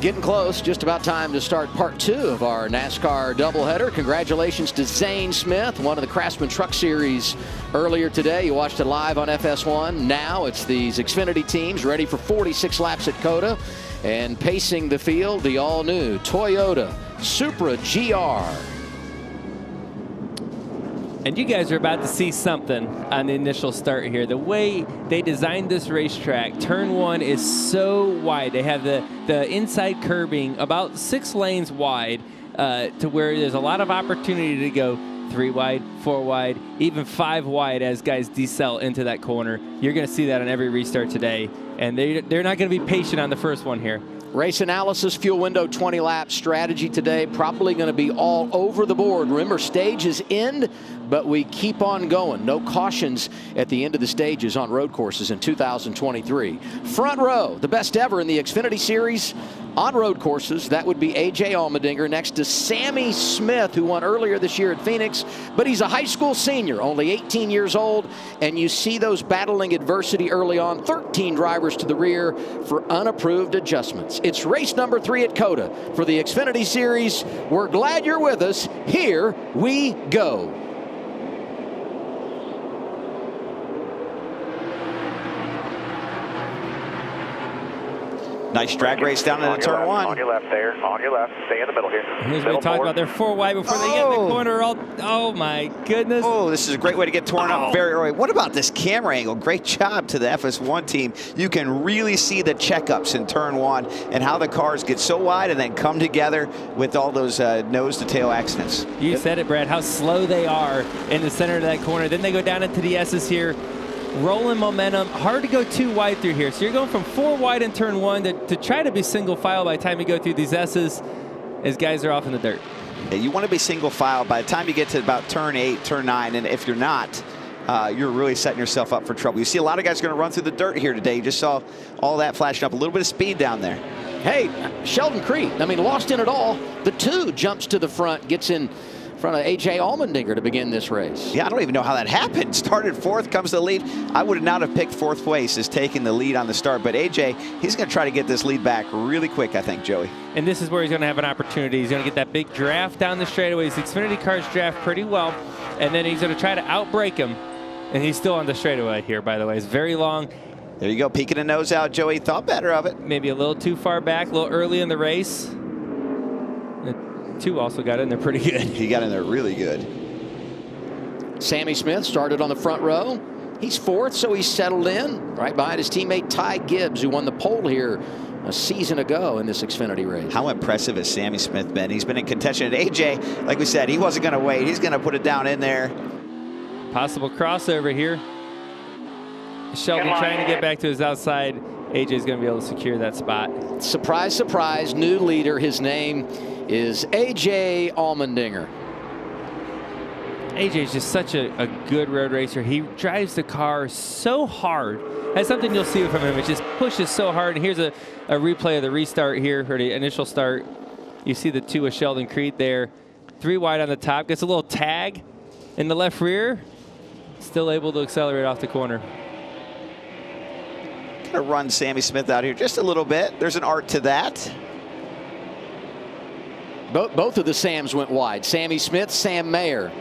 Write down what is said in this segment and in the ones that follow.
Getting close, just about time to start part 2 of our NASCAR doubleheader. Congratulations to Zane Smith, won the Craftsman Truck Series earlier today. You watched it live on FS1. Now it's these Xfinity teams ready for 46 laps at COTA. And pacing the field, the all-new Toyota Supra GR. And you guys are about to see something on the initial start here. The way they designed this racetrack, turn 1 is so wide. They have the inside curbing about 6 lanes wide to where there's a lot of opportunity to go 3 wide, 4 wide, even 5 wide as guys decel into that corner. You're going to see that on every restart today. And they're not going to be patient on the first one here. Race analysis, fuel window, 20 laps. Strategy today, probably going to be all over the board. Remember, stages end, but we keep on going. No cautions at the end of the stages on road courses in 2023. Front row, the best ever in the Xfinity Series on road courses. That would be A.J. Allmendinger next to Sammy Smith, who won earlier this year at Phoenix. But he's a high school senior, only 18 years old. And you see those battling adversity early on. 13 drivers to the rear for unapproved adjustments. It's race number 3 at COTA for the Xfinity Series. We're glad you're with us. Here we go. Nice drag race down into turn 1. On your left there. On your left. Stay in the middle here. Here's what we talked about. They're 4 wide before they get in the corner. Oh, my goodness. Oh, this is a great way to get torn up very early. What about this camera angle? Great job to the FS1 team. You can really see the checkups in turn 1 and how the cars get so wide and then come together with all those nose-to-tail accidents. You said it, Brad, how slow they are in the center of that corner. Then they go down into the S's here. Rolling momentum, hard to go 2 wide through here. So you're going from 4 wide in turn 1 to try to be single file by the time you go through these S's as guys are off in the dirt. Yeah, you want to be single file by the time you get to about turn 8, turn 9, and if you're not, you're really setting yourself up for trouble. You see a lot of guys going to run through the dirt here today. You just saw all that flashing up, a little bit of speed down there. Hey, Sheldon Creed, I mean, lost in it all. The 2 jumps to the front, gets in front of A.J. Allmendinger to begin this race. Yeah, I don't even know how that happened. Started 4th, comes the lead. I would not have picked 4th place as taking the lead on the start, but A.J., he's going to try to get this lead back really quick, I think, Joey. And this is where he's going to have an opportunity. He's going to get that big draft down the straightaways. Xfinity cars draft pretty well, and then he's going to try to outbrake him, and he's still on the straightaway here, by the way. It's very long. There you go, peeking a nose out, Joey. Thought better of it. Maybe a little too far back, a little early in the race. 2 also got in there pretty good. He got in there really good. Sammy Smith started on the front row. He's 4th, so he's settled in right behind his teammate Ty Gibbs, who won the pole here a season ago in this Xfinity race. How impressive has Sammy Smith been? He's been in contention. And AJ, like we said, he wasn't going to wait. He's going to put it down in there. Possible crossover here. Sheldon trying to get back to his outside. AJ's going to be able to secure that spot. Surprise, surprise, new leader. His name is A.J. Allmendinger. AJ is just such a good road racer. He drives the car so hard. That's something you'll see from him. It just pushes so hard. And here's a replay of the restart here, or the initial start. You see the 2 of Sheldon Creed there. 3 wide on the top. Gets a little tag in the left rear. Still able to accelerate off the corner. Gonna run Sammy Smith out here just a little bit. There's an art to that. Both of the Sams went wide. Sammy Smith, Sam Mayer.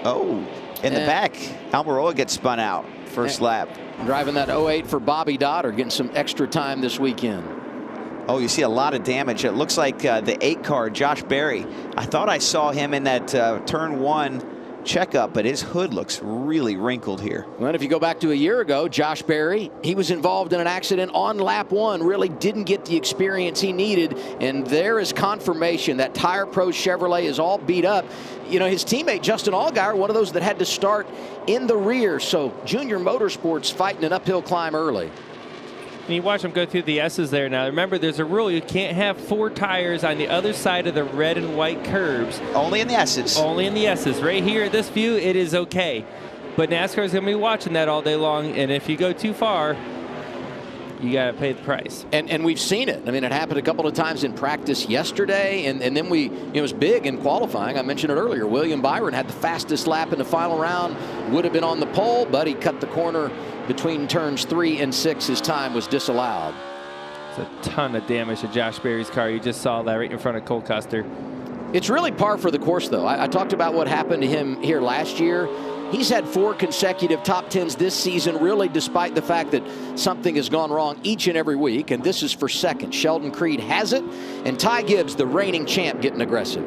Oh, in the back, Almirola gets spun out first lap. Driving that 08 for Bobby Dotter, getting some extra time this weekend. Oh, you see a lot of damage. It looks like the 8 car, Josh Berry. I thought I saw him in that turn 1 checkup, but his hood looks really wrinkled here. Well, if you go back to a year ago, Josh Berry, he was involved in an accident on lap 1, really didn't get the experience he needed, and there is confirmation that Tire Pro Chevrolet is all beat up. You know, his teammate Justin Allgaier, one of those that had to start in the rear, so Junior Motorsports fighting an uphill climb early. And you watch them go through the S's there now. Remember, there's a rule. You can't have 4 tires on the other side of the red and white curbs. Only in the S's. Only in the S's. Right here at this view, it is okay. But NASCAR is going to be watching that all day long. And if you go too far, you got to pay the price. And we've seen it. I mean, it happened a couple of times in practice yesterday. And then it was big in qualifying. I mentioned it earlier. William Byron had the fastest lap in the final round. Would have been on the pole, but he cut the corner between turns 3 and 6. His time was disallowed. It's a ton of damage to Josh Berry's car. You just saw that right in front of Cole Custer. It's really par for the course, though. I talked about what happened to him here last year. He's had 4 consecutive top 10s this season, really, despite the fact that something has gone wrong each and every week, and this is for second. Sheldon Creed has it, and Ty Gibbs, the reigning champ, getting aggressive.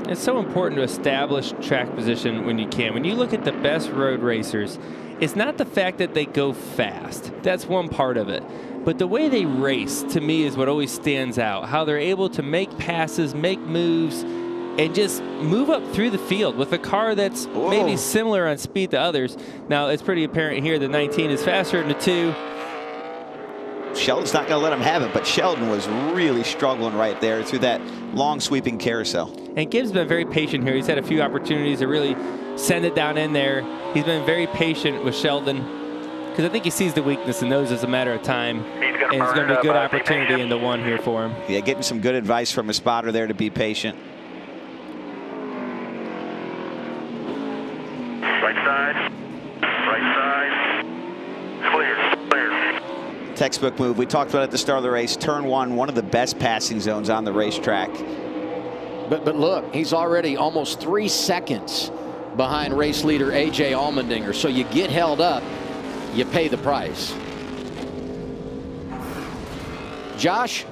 It's so important to establish track position when you can. When you look at the best road racers, it's not the fact that they go fast. That's one part of it. But the way they race, to me, is what always stands out. How they're able to make passes, make moves, and just move up through the field with a car that's maybe similar on speed to others. Now, it's pretty apparent here the 19 is faster than the 2. Sheldon's not going to let him have it, but Sheldon was really struggling right there through that long sweeping carousel. And Gibbs has been very patient here. He's had a few opportunities to really send it down in there. He's been very patient with Sheldon because I think he sees the weakness and knows it's a matter of time. And it's going to be a good opportunity in the 1 here for him. Yeah, getting some good advice from a spotter there to be patient. Right side. Right side. Clear. Clear. Textbook move. We talked about it at the start of the race. Turn 1, one of the best passing zones on the racetrack. But look, he's already almost 3 seconds behind race leader A.J. Allmendinger. So you get held up, you pay the price. Josh?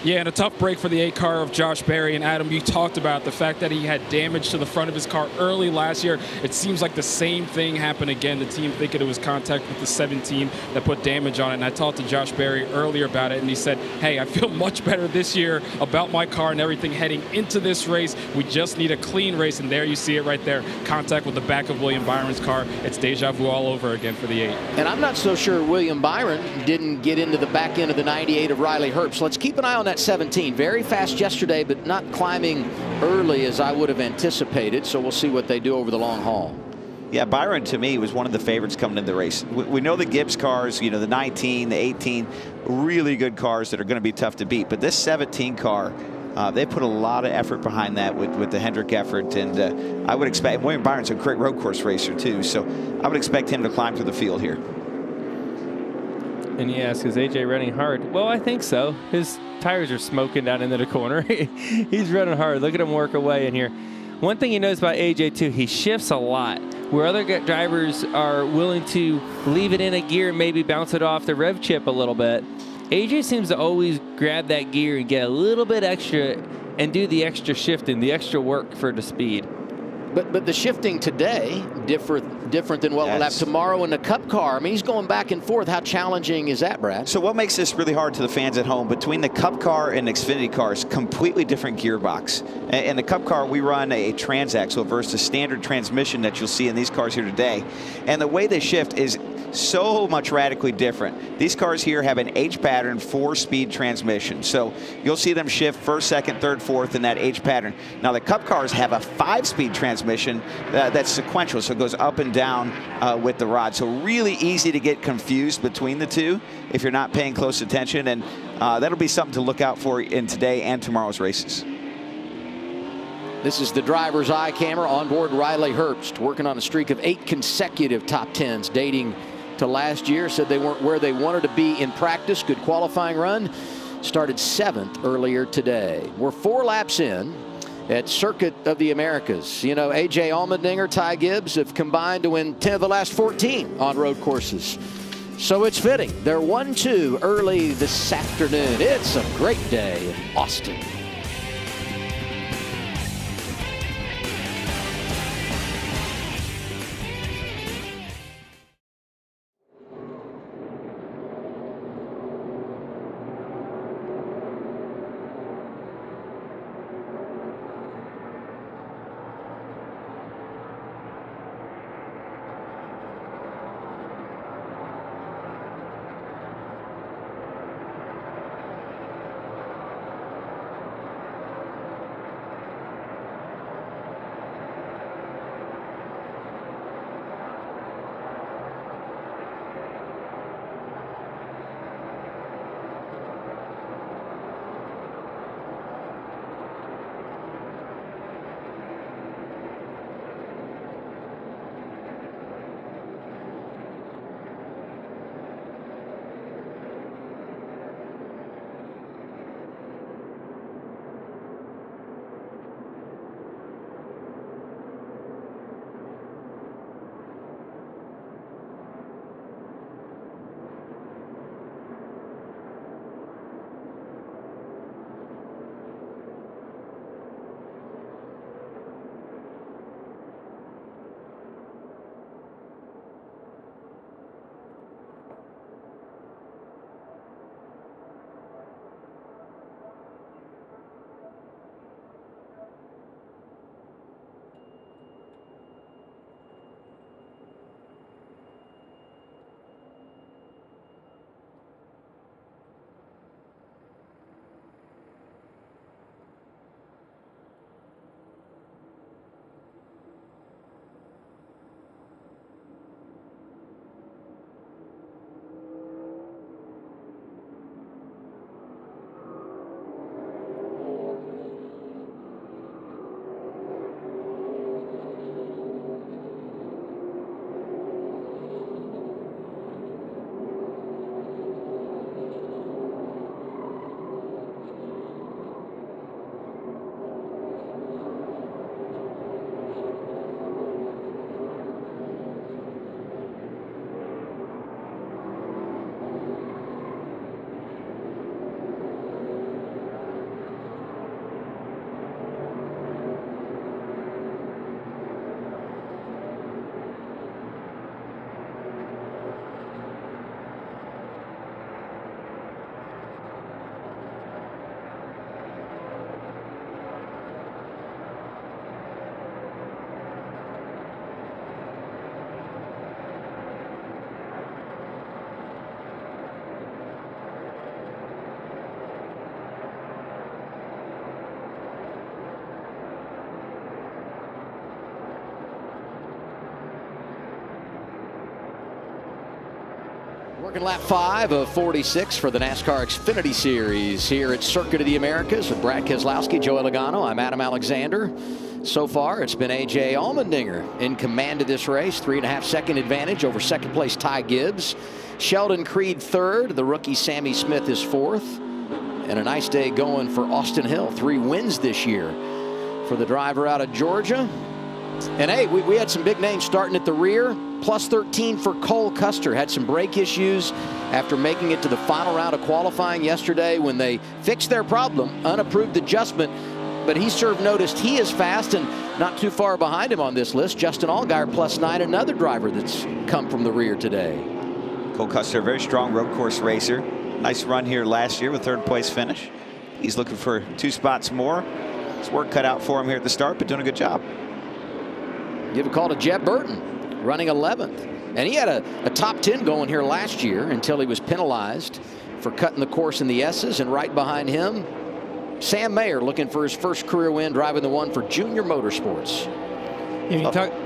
Yeah, and a tough break for the 8 car of Josh Berry. And Adam, you talked about the fact that he had damage to the front of his car early last year. It seems like the same thing happened again. The team thinking it was contact with the 17 that put damage on it. And I talked to Josh Berry earlier about it, and he said, hey, I feel much better this year about my car and everything heading into this race. We just need a clean race. And there you see it right there. Contact with the back of William Byron's car. It's deja vu all over again for the 8. And I'm not so sure William Byron didn't get into the back end of the 98 of Riley Herbst. Let's keep an eye on that 17. Very fast yesterday, but not climbing early as I would have anticipated. So we'll see what they do over the long haul. Yeah, Byron, to me, was one of the favorites coming into the race. We know the Gibbs cars, you know, the 19, the 18, really good cars that are going to be tough to beat. But this 17 car, they put a lot of effort behind that with the Hendrick effort. And I would expect, William Byron's a great road course racer, too. So I would expect him to climb through the field here. And you ask, is AJ running hard? Well, I think so. His tires are smoking down into the corner. He's running hard. Look at him work away in here. One thing you notice about AJ, too, he shifts a lot. Where other drivers are willing to leave it in a gear and maybe bounce it off the rev chip a little bit, AJ seems to always grab that gear and get a little bit extra and do the extra shifting, the extra work for the speed. But the shifting today different than what we'll have tomorrow in the Cup car. I mean, he's going back and forth. How challenging is that, Brad? So what makes this really hard to the fans at home? Between the Cup car and Xfinity cars, completely different gearbox. In the Cup car, we run a transaxle versus a standard transmission that you'll see in these cars here today. And the way they shift is so much radically different. These cars here have an H pattern 4-speed transmission. So you'll see them shift first, second, third, fourth in that H pattern. Now the Cup cars have a 5-speed transmission that's sequential, so it goes up and down with the rod. So really easy to get confused between the two if you're not paying close attention. And that'll be something to look out for in today and tomorrow's races. This is the driver's eye camera on board Riley Herbst, working on a streak of 8 consecutive top 10s dating to last year. Said they weren't where they wanted to be in practice. Good qualifying run. Started 7th earlier today. We're 4 laps in at Circuit of the Americas. You know, A.J. Allmendinger, Ty Gibbs have combined to win 10 of the last 14 on road courses. So it's fitting. They're 1-2 early this afternoon. It's a great day in Austin. Working lap 5 of 46 for the NASCAR Xfinity Series here at Circuit of the Americas with Brad Keselowski, Joey Logano. I'm Adam Alexander. So far, it's been A.J. Allmendinger in command of this race. 3.5-second advantage over second place Ty Gibbs. Sheldon Creed third. The rookie Sammy Smith is fourth. And a nice day going for Austin Hill. 3 wins this year for the driver out of Georgia. And hey, we had some big names starting at the rear. Plus 13 for Cole Custer. Had some brake issues after making it to the final round of qualifying yesterday when they fixed their problem. Unapproved adjustment, but he served notice he is fast and not too far behind him on this list. Justin Allgaier plus 9, another driver that's come from the rear today. Cole Custer, a very strong road course racer. Nice run here last year with 3rd place finish. He's looking for 2 spots more. His work cut out for him here at the start, but doing a good job. Give a call to Jeb Burton, running 11th. And he had a top 10 going here last year until he was penalized for cutting the course in the S's. And right behind him, Sam Mayer looking for his first career win, driving the one for Junior Motorsports.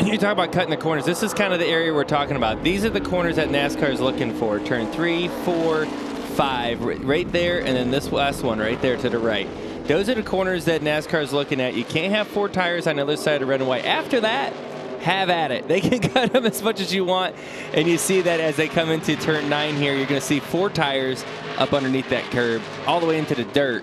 You talk about cutting the corners. This is kind of the area we're talking about. These are the corners that NASCAR is looking for. Turn 3, 4, 5, right there, and then this last one right there to the right. Those are the corners that NASCAR is looking at. You can't have 4 tires on the other side of red and white. After that, have at it. They can cut them as much as you want. And you see that as they come into turn 9 here, you're going to see 4 tires up underneath that curb all the way into the dirt.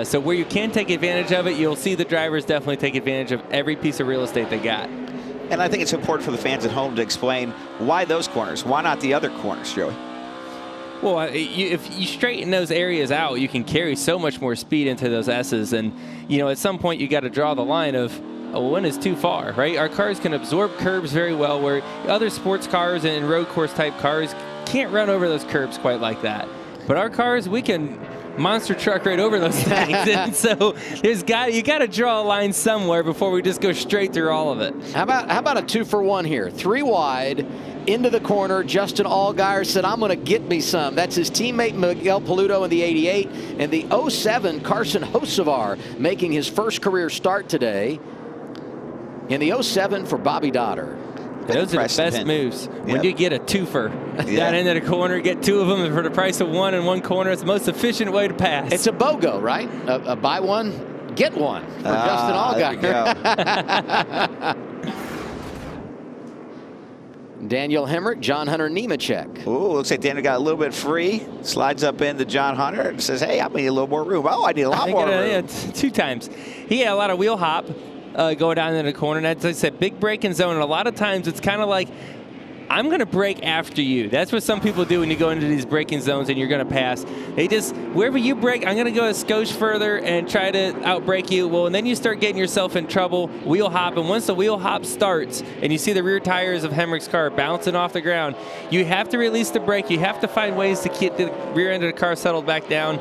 So where you can take advantage of it, you'll see the drivers definitely take advantage of every piece of real estate they got. And I think it's important for the fans at home to explain why those corners. Why not the other corners, Joey? Well, if you straighten those areas out, you can carry so much more speed into those S's. And, you know, at some point you got to draw the line of, oh, when is too far, right? Our cars can absorb curbs very well, where other sports cars and road course type cars can't run over those curbs quite like that. But our cars, we can monster truck right over those things. And so you got to draw a line somewhere before we just go straight through all of it. How about a 2-for-1 here? 3 wide into the corner. Justin Allgaier said, I'm going to get me some. That's his teammate Miguel Paludo in the 88, and the 07 Carson Hocevar making his first career start today in the 07 for Bobby Dotter. Those are the best moves. When you get a twofer down into the corner, get 2 of them for the price of 1 in one corner. It's the most efficient way to pass. It's a BOGO, right? A buy one, get one for Justin Allgaier. Daniel Hemrick, John Hunter Nemechek. Ooh, looks like Daniel got a little bit free. Slides up into John Hunter and says, hey, I need a little more room. Oh, I need a lot more room. Yeah, 2 times. He had a lot of wheel hop. Go down in the corner. And as I said, big braking zone. And a lot of times it's kind of like, I'm going to brake after you. That's what some people do when you go into these braking zones and you're going to pass. They just, wherever you brake, I'm going to go a skosh further and try to outbrake you. Well, and then you start getting yourself in trouble, wheel hop. And once the wheel hop starts and you see the rear tires of Hemrick's car bouncing off the ground, you have to release the brake. You have to find ways to keep the rear end of the car settled back down.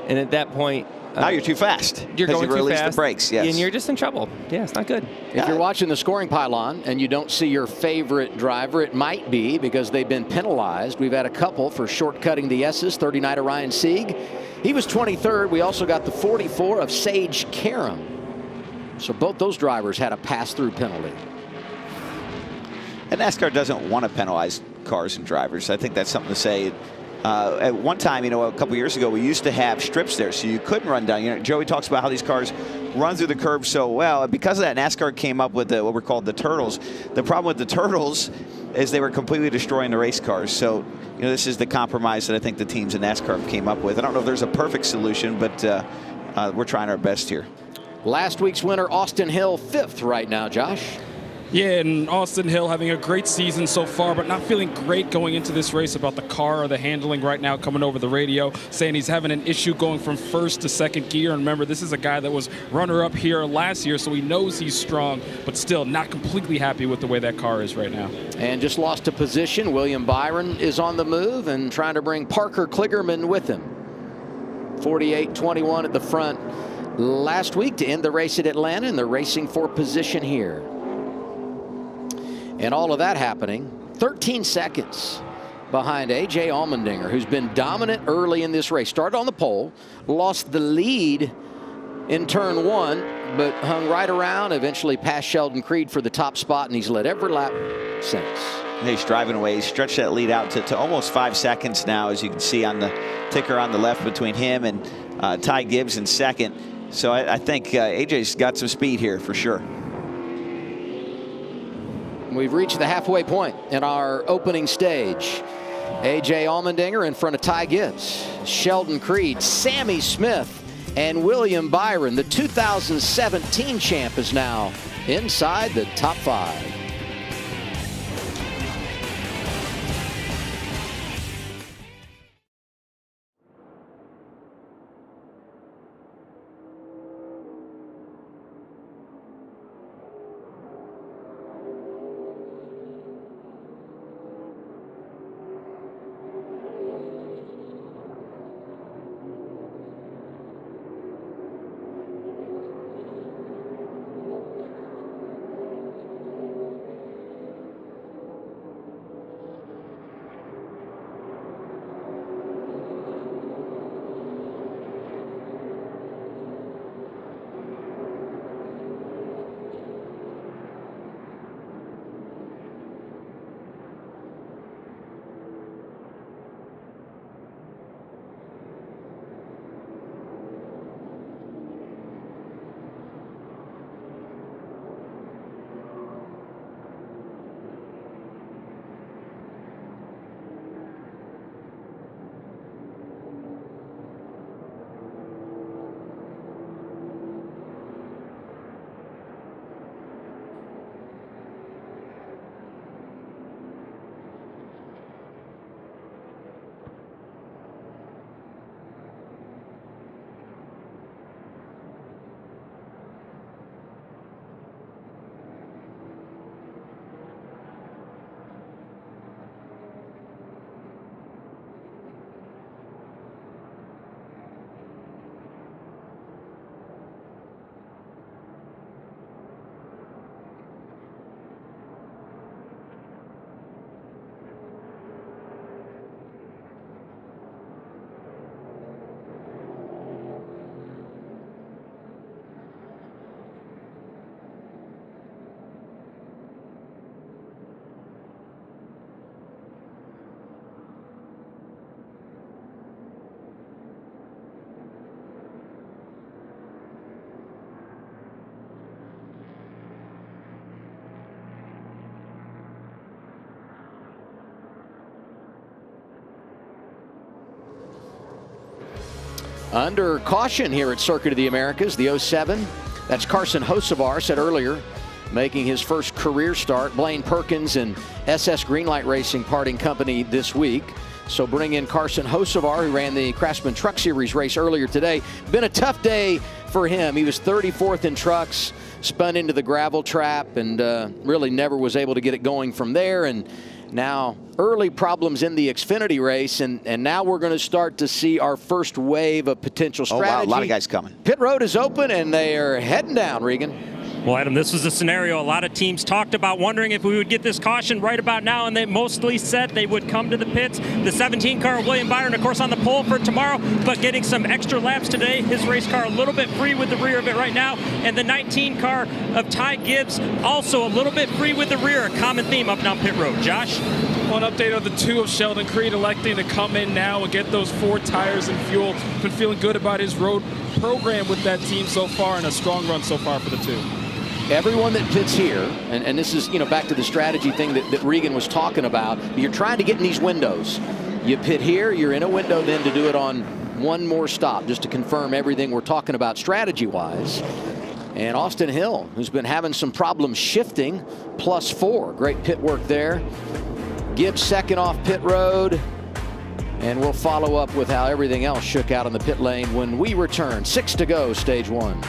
And at that point, now you're too fast. You're going too fast. The brakes, yes. And you're just in trouble. Yeah, it's not good. If you're watching the scoring pylon and you don't see your favorite driver, it might be because they've been penalized. We've had a couple for shortcutting the S's. 39 of Ryan Sieg. He was 23rd. We also got the 44 of Sage Karam. So both those drivers had a pass-through penalty. And NASCAR doesn't want to penalize cars and drivers. I think that's something to say. At one time, you know, a couple years ago, we used to have strips there, so you couldn't run down. You know, Joey talks about how these cars run through the curb so well. And because of that, NASCAR came up with what were called the turtles. The problem with the turtles is they were completely destroying the race cars. So, you know, this is the compromise that I think the teams in NASCAR came up with. I don't know if there's a perfect solution, but we're trying our best here. Last week's winner, Austin Hill, 5th right now, Josh. Yeah, and Austin Hill having a great season so far, but not feeling great going into this race about the car or the handling right now, coming over the radio, saying he's having an issue going from 1st to 2nd gear. And remember, this is a guy that was runner-up here last year, so he knows he's strong, but still not completely happy with the way that car is right now. And just lost a position. William Byron is on the move and trying to bring Parker Kligerman with him. 48-21 at the front last week to end the race at Atlanta, and they're racing for position here. And all of that happening 13 seconds behind A.J. Allmendinger, who's been dominant early in this race. Started on the pole, lost the lead in turn 1, but hung right around, eventually passed Sheldon Creed for the top spot, and he's led every lap since. He's driving away. He's stretched that lead out to almost 5 seconds now, as you can see on the ticker on the left between him and Ty Gibbs in second. So I think AJ's got some speed here for sure. We've reached the halfway point in our opening stage. AJ Allmendinger in front of Ty Gibbs, Sheldon Creed, Sammy Smith, and William Byron. The 2017 champ is now inside the top 5. Under caution here at Circuit of the Americas, the 07. That's Carson Hocevar, said earlier, making his first career start. Blaine Perkins and SS Greenlight Racing parting company this week. So bring in Carson Hocevar, who ran the Craftsman Truck Series race earlier today. Been a tough day for him. He was 34th in trucks, spun into the gravel trap, and really never was able to get it going from there. And now early problems in the Xfinity race, and now we're going to start to see our first wave of potential strategy. Oh, wow, a lot of guys coming. Pit road is open, and they are heading down, Regan. Well, Adam, this was a scenario a lot of teams talked about, wondering if we would get this caution right about now, and they mostly said they would come to the pits. The 17 car of William Byron, of course, on the pole for tomorrow, but getting some extra laps today. His race car a little bit free with the rear of it right now, and the 19 car of Ty Gibbs also a little bit free with the rear, a common theme up down pit road. Josh? One update on the 2 of Sheldon Creed electing to come in now and get those 4 tires and fuel. Been feeling good about his road program with that team so far, and a strong run so far for the 2. Everyone that pits here, and this is, back to the strategy thing that Regan was talking about, you're trying to get in these windows. You pit here, you're in a window then to do it on one more stop, just to confirm everything we're talking about strategy-wise. And Austin Hill, who's been having some problems shifting, +4. Great pit work there. Gibbs second off pit road. And we'll follow up with how everything else shook out in the pit lane when we return. 6 to go, stage 1.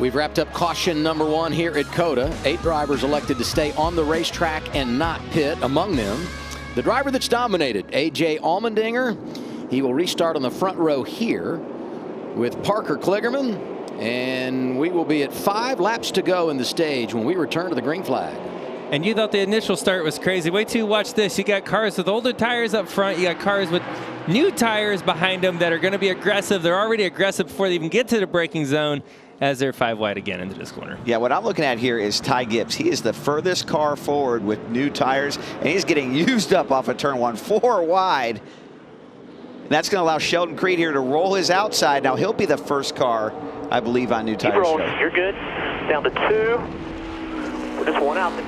We've wrapped up caution number 1 here at COTA. 8 drivers elected to stay on the racetrack and not pit. Among them, the driver that's dominated, A.J. Allmendinger. He will restart on the front row here with Parker Kligerman. And we will be at 5 laps to go in the stage when we return to the green flag. And you thought the initial start was crazy. Wait till you watch this. You got cars with older tires up front. You got cars with new tires behind them that are going to be aggressive. They're already aggressive before they even get to the braking zone as they're 5 wide again into this corner. Yeah, what I'm looking at here is Ty Gibbs. He is the furthest car forward with new tires, and he's getting used up off of turn 1, 4 wide. And that's going to allow Sheldon Creed here to roll his outside. Now he'll be the first car, I believe, on new tires. Keep rolling. You're good. Down to 2. We're just 1 out.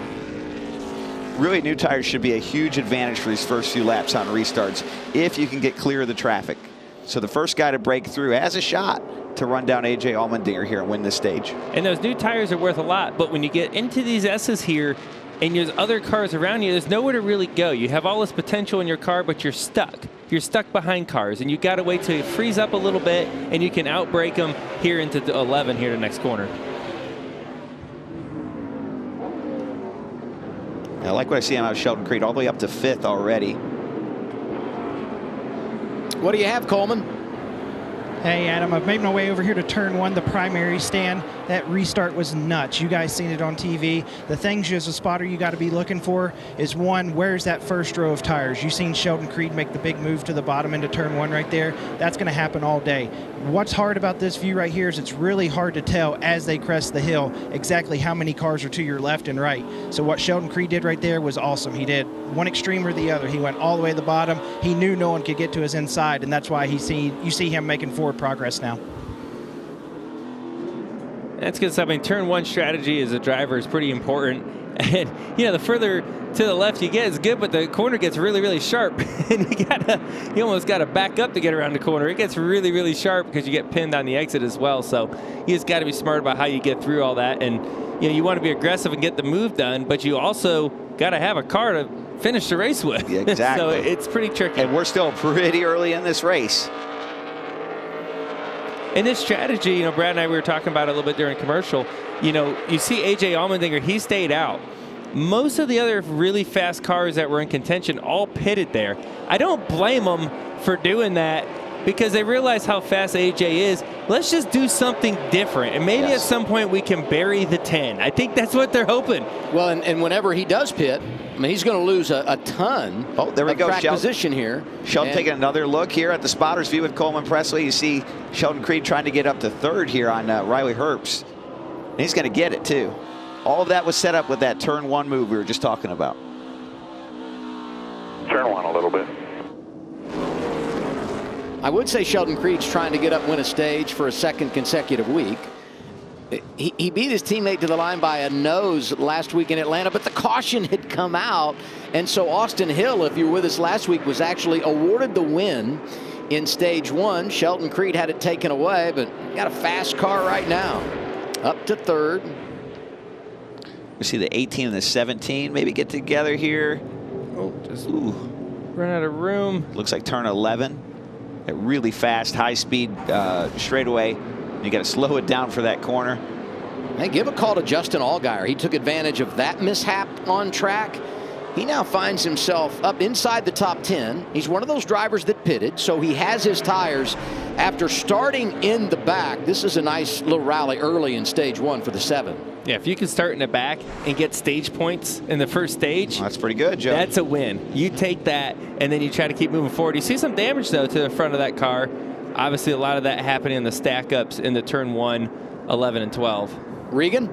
Really, new tires should be a huge advantage for these first few laps on restarts if you can get clear of the traffic. So the first guy to break through has a shot to run down A.J. Allmendinger here and win this stage. And those new tires are worth a lot, but when you get into these S's here and there's other cars around you, there's nowhere to really go. You have all this potential in your car, but you're stuck. You're stuck behind cars, and you got to wait till you freeze up a little bit, and you can outbrake them here into the 11 here the next corner. I like what I see out of Sheldon Creed, all the way up to 5th already. What do you have, Coleman? Hey, Adam, I've made my way over here to turn 1, the primary stand. That restart was nuts. You guys seen it on TV. The things you as a spotter you got to be looking for is, 1, where's that first row of tires? You've seen Sheldon Creed make the big move to the bottom into turn 1 right there. That's going to happen all day. What's hard about this view right here is it's really hard to tell as they crest the hill exactly how many cars are to your left and right. So what Sheldon Creed did right there was awesome. He did one extreme or the other. He went all the way to the bottom. He knew no one could get to his inside, and that's why you see him making forward progress now. That's good stuff. I mean, turn 1 strategy as a driver is pretty important. And, you know, the further to the left you get is good, but the corner gets really, really sharp. And you almost got to back up to get around the corner. It gets really, really sharp because you get pinned on the exit as well. So you just got to be smart about how you get through all that. And, you know, you want to be aggressive and get the move done, but you also got to have a car to finish the race with. Yeah, exactly. So it's pretty tricky. And we're still pretty early in this race. In this strategy, you know, Brad and I, we were talking about it a little bit during commercial. You know, you see A.J. Allmendinger, he stayed out. Most of the other really fast cars that were in contention all pitted there. I don't blame them for doing that because they realize how fast A.J. is. Let's just do something different. And maybe at some point we can bury the 10. I think that's what they're hoping. Well, and whenever he does pit, I mean, he's going to lose a ton of track position here. Sheldon taking another look here at the spotter's view with Coleman Presley. You see Sheldon Creed trying to get up to 3rd here on Riley Herbst. And he's going to get it, too. All of that was set up with that turn 1 move we were just talking about. Turn 1 a little bit. I would say Sheldon Creed's trying to get up, win a stage for a 2nd consecutive week. He beat his teammate to the line by a nose last week in Atlanta, but the caution had come out. And so Austin Hill, if you were with us last week, was actually awarded the win in stage 1. Sheldon Creed had it taken away, but got a fast car right now. Up to 3rd. We see the 18 and the 17 maybe get together here. Oh, just run out of room. Looks like turn 11. A really fast, high-speed straightaway. You got to slow it down for that corner. Hey, give a call to Justin Allgaier. He took advantage of that mishap on track. He now finds himself up inside the top 10. He's one of those drivers that pitted, so he has his tires after starting in the back. This is a nice little rally early in stage 1 for the 7. Yeah, if you can start in the back and get stage points in the first stage, well, that's pretty good, Joe. That's a win. You take that, and then you try to keep moving forward. You see some damage, though, to the front of that car. Obviously, a lot of that happening in the stack-ups in the turn 1, 11, and 12. Regan?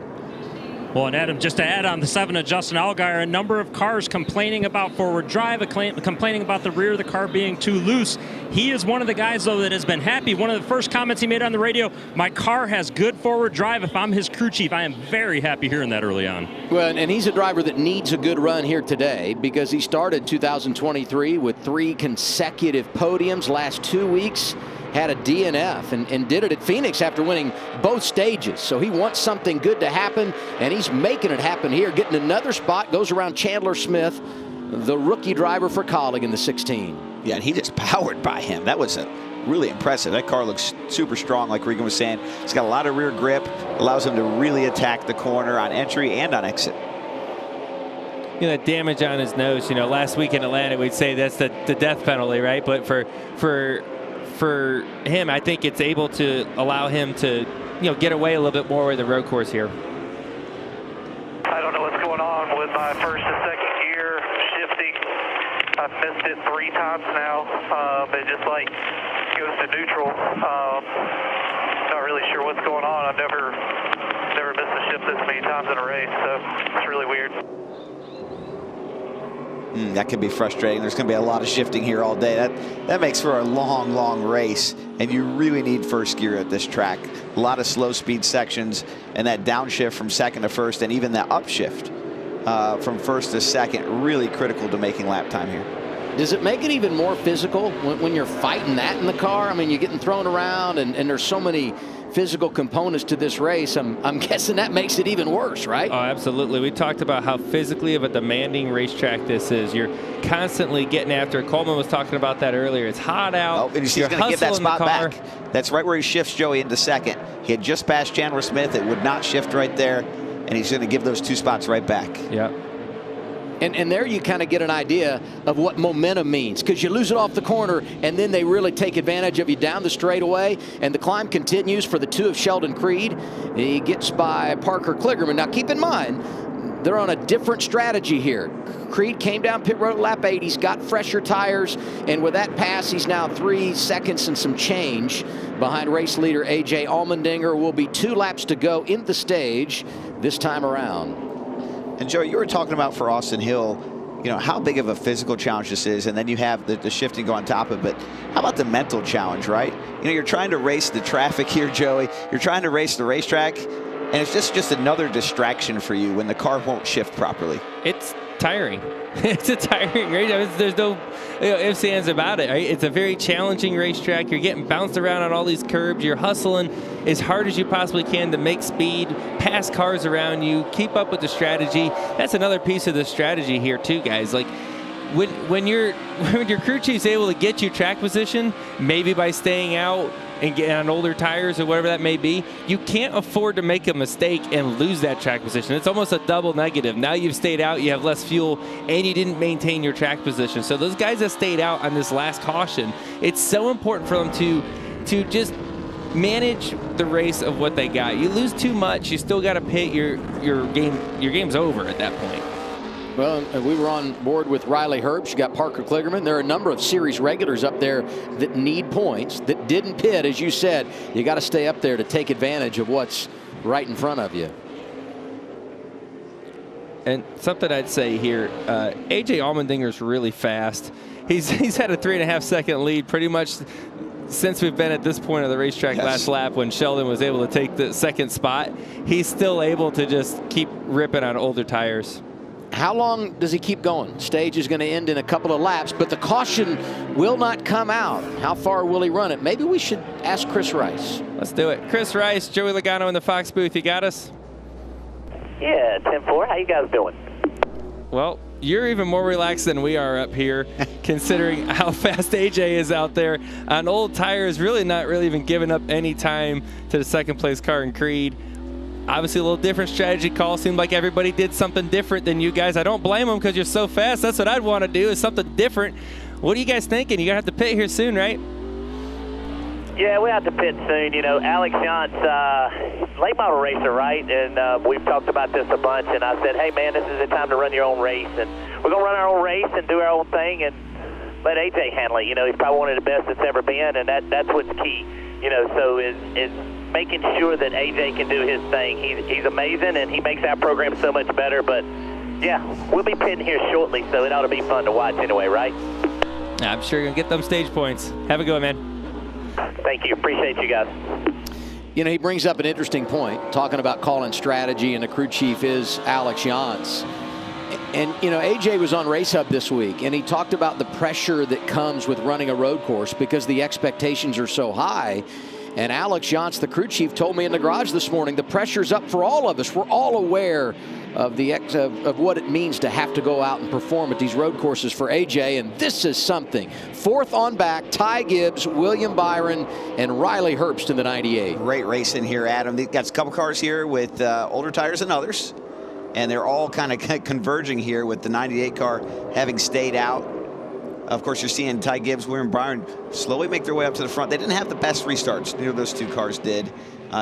Well, and Adam, just to add on the 7 of Justin Allgaier, a number of cars complaining about forward drive, complaining about the rear of the car being too loose. He is one of the guys, though, that has been happy. One of the first comments he made on the radio, my car has good forward drive. If I'm his crew chief, I am very happy hearing that early on. Well, and he's a driver that needs a good run here today because he started 2023 with 3 consecutive podiums. Last 2 weeks, had a DNF and did it at Phoenix after winning both stages. So he wants something good to happen, and he's making it happen here. Getting another spot, goes around Chandler Smith, the rookie driver for Colleague in the 16. Yeah, and he just powered by him. That was a really impressive. That car looks super strong, like Regan was saying. It's got a lot of rear grip, allows him to really attack the corner on entry and on exit. You know, that damage on his nose, you know, last week in Atlanta, we'd say that's the death penalty, right? But for him, I think it's able to allow him to, you know, get away a little bit more with the road course here. I don't know what's going on with my first and second gear shifting. I've missed it 3 times now. It just like goes to neutral. Not really sure what's going on. I've never missed a shift this many times in a race, so it's really weird. That can be frustrating. There's going to be a lot of shifting here all day. That makes for a long, long race, and you really need first gear at this track. A lot of slow speed sections, and that downshift from second to first, and even that upshift from first to second, really critical to making lap time here. Does it make it even more physical when you're fighting that in the car? I mean, you're getting thrown around, and there's so many physical components to this race. I'm guessing that makes it even worse, right? Oh, absolutely. We talked about how physically of a demanding racetrack this is. You're constantly getting after it. Coleman was talking about that earlier. It's hot out. Oh, and he's going to give that spot back. That's right where he shifts Joey into second. He had just passed Chandler Smith. It would not shift right there, and he's going to give those 2 spots right back. Yeah. And there you kind of get an idea of what momentum means, because you lose it off the corner, and then they really take advantage of you down the straightaway, and the climb continues for the 2 of Sheldon Creed. He gets by Parker Kligerman. Now, keep in mind, they're on a different strategy here. Creed came down pit road lap 8. He's got fresher tires, and with that pass, he's now 3 seconds and some change behind race leader A.J. Allmendinger. Will be 2 laps to go in the stage this time around. And Joe, you were talking about for Austin Hill, you know, how big of a physical challenge this is, and then you have the shifting go on top of it. But how about the mental challenge, right? You know, you're trying to race the traffic here, Joey. You're trying to race the racetrack, and it's just another distraction for you when the car won't shift properly. It's tiring. It's a tiring race. I mean, there's no ifs, ands about it. Right? It's a very challenging racetrack. You're getting bounced around on all these curbs. You're hustling as hard as you possibly can to make speed, pass cars around you, keep up with the strategy. That's another piece of the strategy here too, guys. Like when your crew chief's able to get you track position, maybe by staying out and get on older tires or whatever that may be, you can't afford to make a mistake and lose that track position. It's almost a double negative. Now you've stayed out, you have less fuel, and you didn't maintain your track position. So those guys that stayed out on this last caution, it's so important for them to just manage the race of what they got. You lose too much, you still got to pit, your game's over at that point. Well, we were on board with Riley Herbst. You got Parker Kligerman. There are a number of series regulars up there that need points, that didn't pit. As you said, you got to stay up there to take advantage of what's right in front of you. And something I'd say here, A.J. Allmendinger's really fast. He's had a 3.5 second lead pretty much since we've been at this point of the racetrack. Yes. Last lap when Sheldon was able to take the second spot. He's still able to just keep ripping on older tires. How long does he keep going? Stage is going to end in a couple of laps, but the caution will not come out. How far will he run it? Maybe we should ask Chris Rice. Let's do it. Chris Rice, Joey Logano in the Fox booth. You got us? Yeah, 10-4. How you guys doing? Well, you're even more relaxed than we are up here, considering how fast AJ is out there on old tires, really not really even giving up any time to the second place car in Creed. Obviously a little different strategy call. Seemed like everybody did something different than you guys. I don't blame them because you're so fast. That's what I'd want to do, is something different. What are you guys thinking? You're going to have to pit here soon, right? Yeah, we have to pit soon. You know, Alex Yant's late model racer, right? And we've talked about this a bunch. And I said, hey, man, this is the time to run your own race. And we're going to run our own race and do our own thing and let AJ handle it. You know, he's probably one of the best that's ever been, and that's what's key. You know, so is making sure that AJ can do his thing. He's amazing, and he makes our program so much better. But, yeah, we'll be pitting here shortly, so it ought to be fun to watch anyway, right? I'm sure you're going to get them stage points. Have a good one, man. Thank you. Appreciate you guys. You know, he brings up an interesting point, talking about calling strategy, and the crew chief is Alex Yantz. And, you know, AJ was on Race Hub this week, and he talked about the pressure that comes with running a road course because the expectations are so high. And Alex Jantz, the crew chief, told me in the garage this morning, the pressure's up for all of us. We're all aware of what it means to have to go out and perform at these road courses for AJ, and this is something. Fourth on back, Ty Gibbs, William Byron, and Riley Herbst in the 98. Great race in here, Adam. They've got a couple cars here with older tires than others, and they're all kind of converging here with the 98 car having stayed out. Of course, you're seeing Ty Gibbs, William Byron slowly make their way up to the front. They didn't have the best restarts. Neither of those two cars did.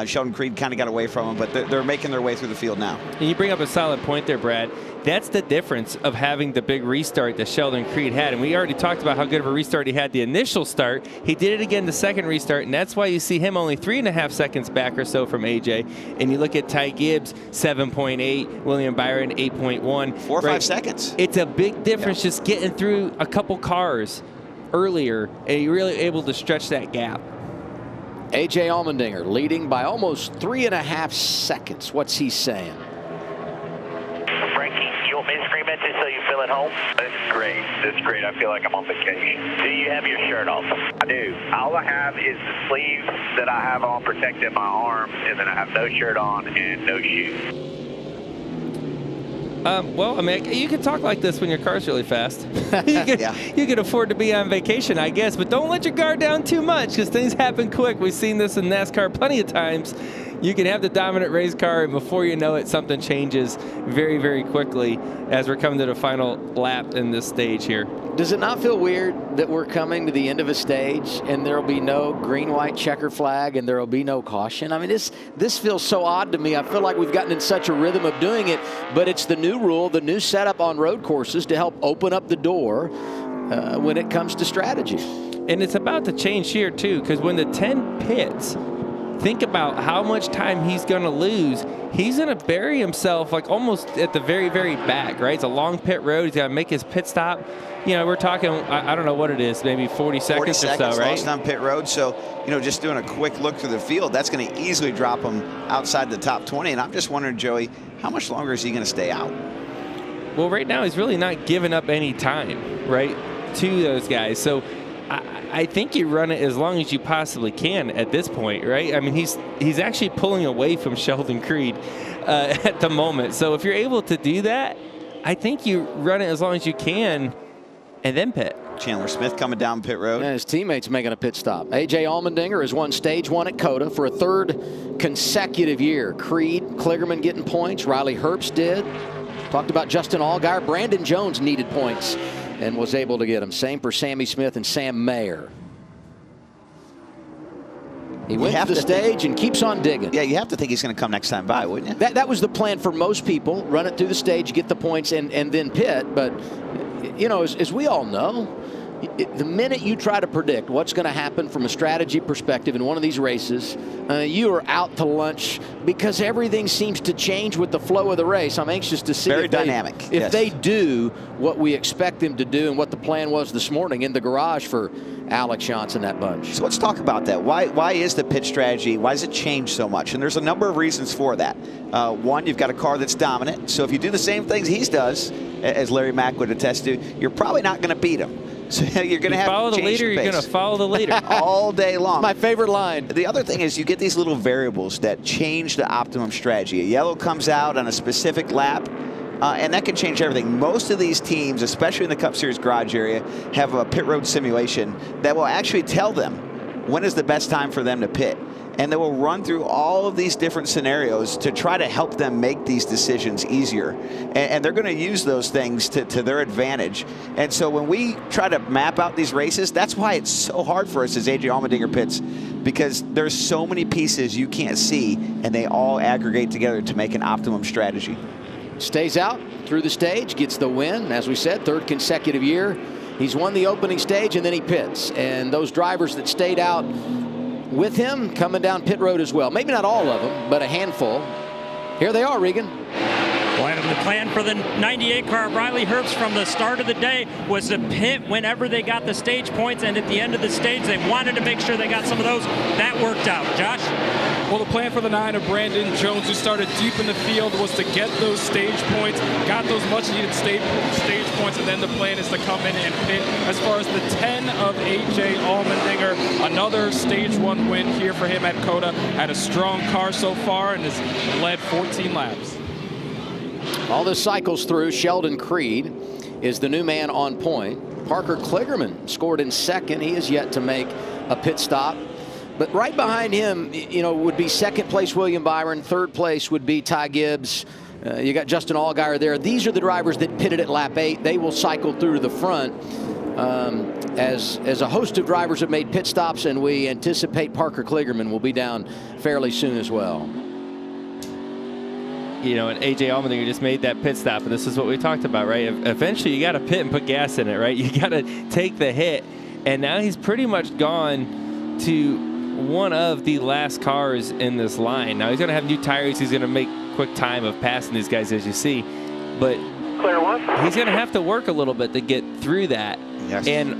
Sheldon Creed kind of got away from them, but they're making their way through the field now. And you bring up a solid point there, Brad. That's the difference of having the big restart that Sheldon Creed had. And we already talked about how good of a restart he had the initial start. He did it again the second restart, and that's why you see him only 3.5 seconds back or so from AJ. And you look at Ty Gibbs, 7.8, William Byron, 8.1. 4 or 5 seconds. It's a big difference just getting through a couple cars earlier, and you're really able to stretch that gap. AJ Allmendinger leading by almost 3.5 seconds. What's he saying? Frankie, you want me to scream at you so you feel at home? This is great. This is great. I feel like I'm on vacation. Do you have your shirt off? I do. All I have is the sleeves that I have on protecting my arms, and then I have no shirt on and no shoes. Well, I mean, you can talk like this when your car's really fast. You can afford to be on vacation, I guess, but don't let your guard down too much because things happen quick. We've seen this in NASCAR plenty of times. You can have the dominant race car, and before you know it, something changes very, very quickly as we're coming to the final lap in this stage here. Does it not feel weird that we're coming to the end of a stage and there will be no green, white checker flag and there will be no caution? I mean, this feels so odd to me. I feel like we've gotten in such a rhythm of doing it, but it's the new rule, the new setup on road courses to help open up the door when it comes to strategy. And it's about to change here, too, because when the 10 pits, think about how much time he's going to lose. He's going to bury himself like almost at the very, very back, right? It's a long pit road. He's got to make his pit stop. You know, we're talking, I don't know what it is, maybe 40 seconds or so, right? Lost on pit road. So, you know, just doing a quick look through the field, that's going to easily drop him outside the top 20. And I'm just wondering, Joey, how much longer is he going to stay out? Well, right now he's really not giving up any time, right, to those guys. So I think you run it as long as you possibly can at this point, right? I mean, he's actually pulling away from Sheldon Creed at the moment. So if you're able to do that, I think you run it as long as you can and then pit. Chandler Smith coming down pit road. And his teammates making a pit stop. AJ Allmendinger has won stage 1 at COTA for a 3rd consecutive year. Creed, Kligerman getting points. Riley Herbst did. Talked about Justin Allgaier. Brandon Jones needed points and was able to get them. Same for Sammy Smith and Sam Mayer. He wins the stage and keeps on digging. Yeah, you have to think he's going to come next time by, wouldn't you? That was the plan for most people. Run it through the stage, get the points, and then pit. But, you know, as we all know, the minute you try to predict what's going to happen from a strategy perspective in one of these races, you are out to lunch because everything seems to change with the flow of the race. I'm anxious to see if they do what we expect them to do and what the plan was this morning in the garage for Alex Jantz and that bunch. So let's talk about that. Why is the pit strategy, why does it change so much? And there's a number of reasons for that. One, you've got a car that's dominant. So if you do the same things he does, as Larry Mack would attest to, you're probably not going to beat him. So you're going to have follow to the leader. You're going to follow the leader all day long. My favorite line. The other thing is you get these little variables that change the optimum strategy. A yellow comes out on a specific lap, and that can change everything. Most of these teams, especially in the Cup Series garage area, have a pit road simulation that will actually tell them when is the best time for them to pit. And they will run through all of these different scenarios to try to help them make these decisions easier. And they're going to use those things to their advantage. And so when we try to map out these races, that's why it's so hard for us as AJ Allmendinger pits, because there's so many pieces you can't see, and they all aggregate together to make an optimum strategy. Stays out through the stage, gets the win. As we said, 3rd consecutive year. He's won the opening stage, and then he pits. And those drivers that stayed out with him coming down pit road as well. Maybe not all of them, but a handful. Here they are, Regan. Well, Adam, the plan for the 98 car of Riley Herbst from the start of the day was to pit whenever they got the stage points, and at the end of the stage, they wanted to make sure they got some of those. That worked out. Josh? Well, the plan for the 9 of Brandon Jones, who started deep in the field, was to get those stage points, got those much-needed stage points, and then the plan is to come in and pit. As far as the 10 of A.J. Allmendinger, another Stage 1 win here for him at COTA. Had a strong car so far and has led 14 laps. All this cycles through. Sheldon Creed is the new man on point. Parker Kligerman scored in second. He is yet to make a pit stop. But right behind him, you know, would be second place William Byron. Third place would be Ty Gibbs. You got Justin Allgaier there. These are the drivers that pitted at lap 8. They will cycle through to the front. As a host of drivers have made pit stops, and we anticipate Parker Kligerman will be down fairly soon as well. You know, and A.J. Allmendinger just made that pit stop, and this is what we talked about, right? Eventually, you got to pit and put gas in it, right? You got to take the hit, and now he's pretty much gone to one of the last cars in this line. Now he's going to have new tires. He's going to make quick time of passing these guys, as you see, but he's going to have to work a little bit to get through that. Yes. And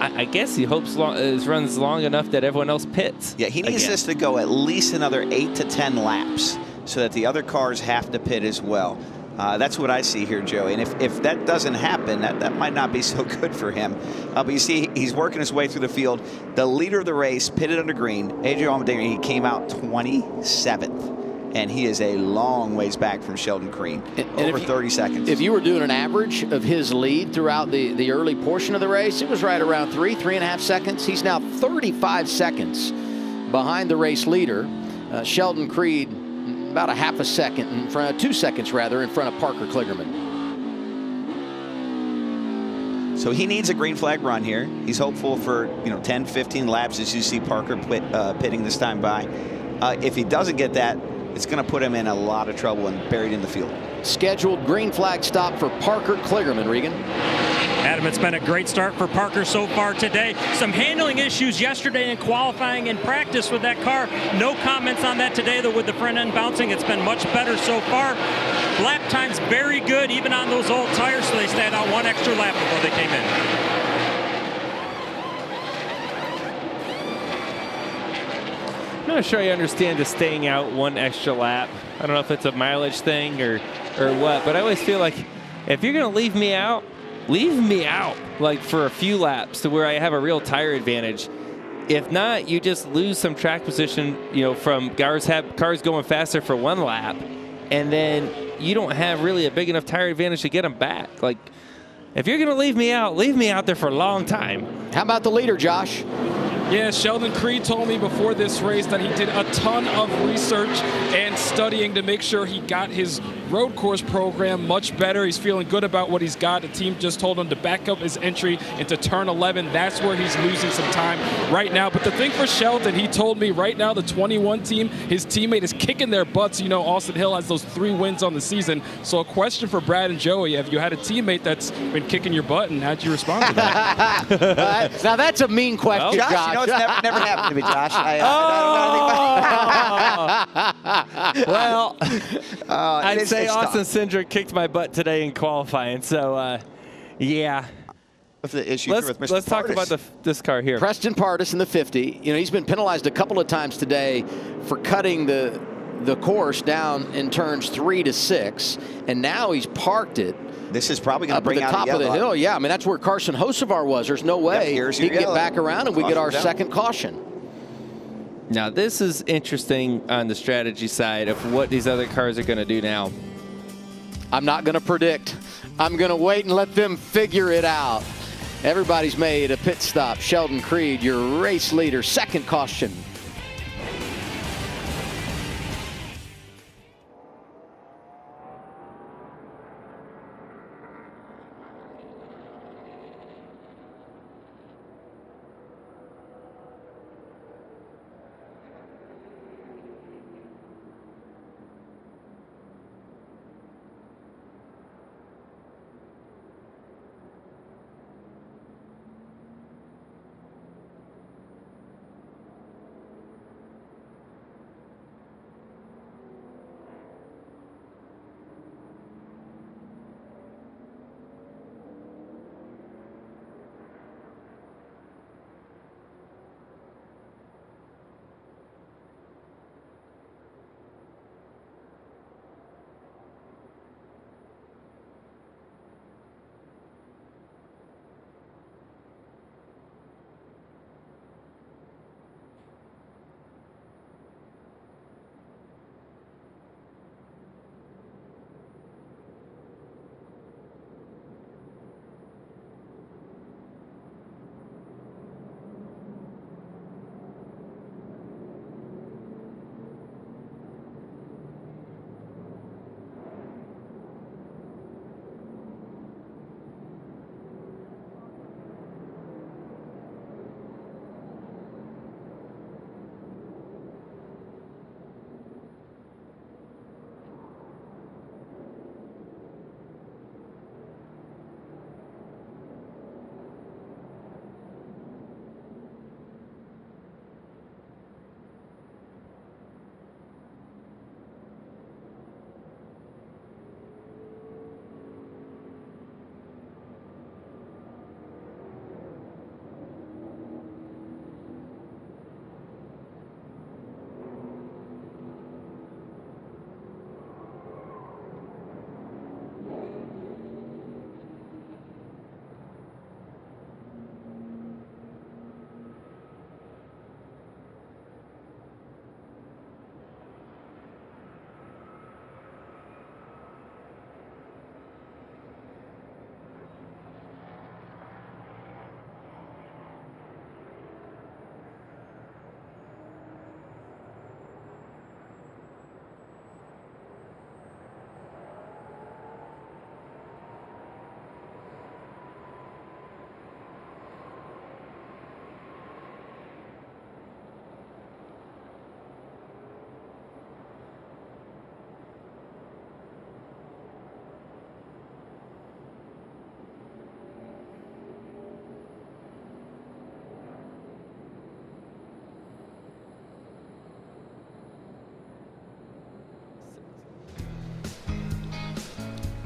I guess he hopes runs long enough that everyone else pits. Yeah, he needs this to go at least another 8 to 10 laps so that the other cars have to pit as well. That's what I see here, Joey. And if that doesn't happen, that might not be so good for him. But you see, he's working his way through the field. The leader of the race pitted under green, A.J. Allmendinger. He came out 27th. And he is a long ways back from Sheldon Creed, over 30 seconds. If you were doing an average of his lead throughout the early portion of the race, it was right around 3.5 seconds. He's now 35 seconds behind the race leader, Sheldon Creed, about a half a second in front of 2 seconds rather in front of Parker Kligerman. So he needs a green flag run here. He's hopeful for 10, 15 laps as you see Parker pitting this time by. If he doesn't get that, it's going to put him in a lot of trouble and buried in the field. Scheduled green flag stop for Parker Kligerman, Regan. Adam, it's been a great start for Parker so far today. Some handling issues yesterday in qualifying and practice with that car. No comments on that today, though, with the front end bouncing. It's been much better so far. Lap time's very good, even on those old tires, so they stayed out one extra lap before they came in. I'm not sure I understand the staying out one extra lap. I don't know if it's a mileage thing or what, but I always feel like if you're going to leave me out like for a few laps to where I have a real tire advantage. If not, you just lose some track position, from cars going faster for one lap, and then you don't have really a big enough tire advantage to get them back. Like, if you're going to leave me out there for a long time. How about the leader, Josh? Yeah, Sheldon Creed told me before this race that he did a ton of research and studying to make sure he got his road course program much better. He's feeling good about what he's got. The team just told him to back up his entry into turn 11. That's where he's losing some time right now. But the thing for Sheldon, he told me right now the 21 team, his teammate is kicking their butts. Austin Hill has those 3 wins on the season. So a question for Brad and Joey, have you had a teammate that's been kicking your butt, and how'd you respond to that? Now that's a mean question, Josh. It's never happened to me, Josh. Well, I'd say Austin Cindric kicked my butt today in qualifying. So, yeah. What's the issue with Mr. Let's talk about this car here. Preston Pardis in the 50. He's been penalized a couple of times today for cutting the course down in turns 3 to 6, and now he's parked it. This is probably going to bring out the top of the hill. Yeah, I mean, that's where Carson Hocevar was. There's no way he can get back around and we get our second caution. Now, this is interesting on the strategy side of what these other cars are going to do now. I'm not going to predict. I'm going to wait and let them figure it out. Everybody's made a pit stop. Sheldon Creed, your race leader, second caution.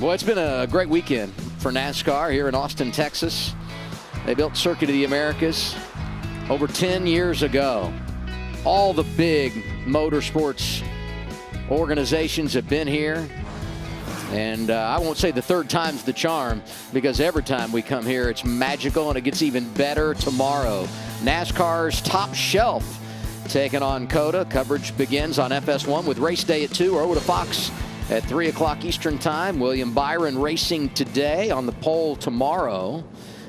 Well, it's been a great weekend for NASCAR here in Austin, Texas. They built Circuit of the Americas over 10 years ago. All the big motorsports organizations have been here. And I won't say the third time's the charm, because every time we come here, it's magical, and it gets even better tomorrow. NASCAR's Top Shelf taking on COTA. Coverage begins on FS1 with race day at 2, or over to Fox at 3 o'clock Eastern time. William Byron racing today, on the pole tomorrow.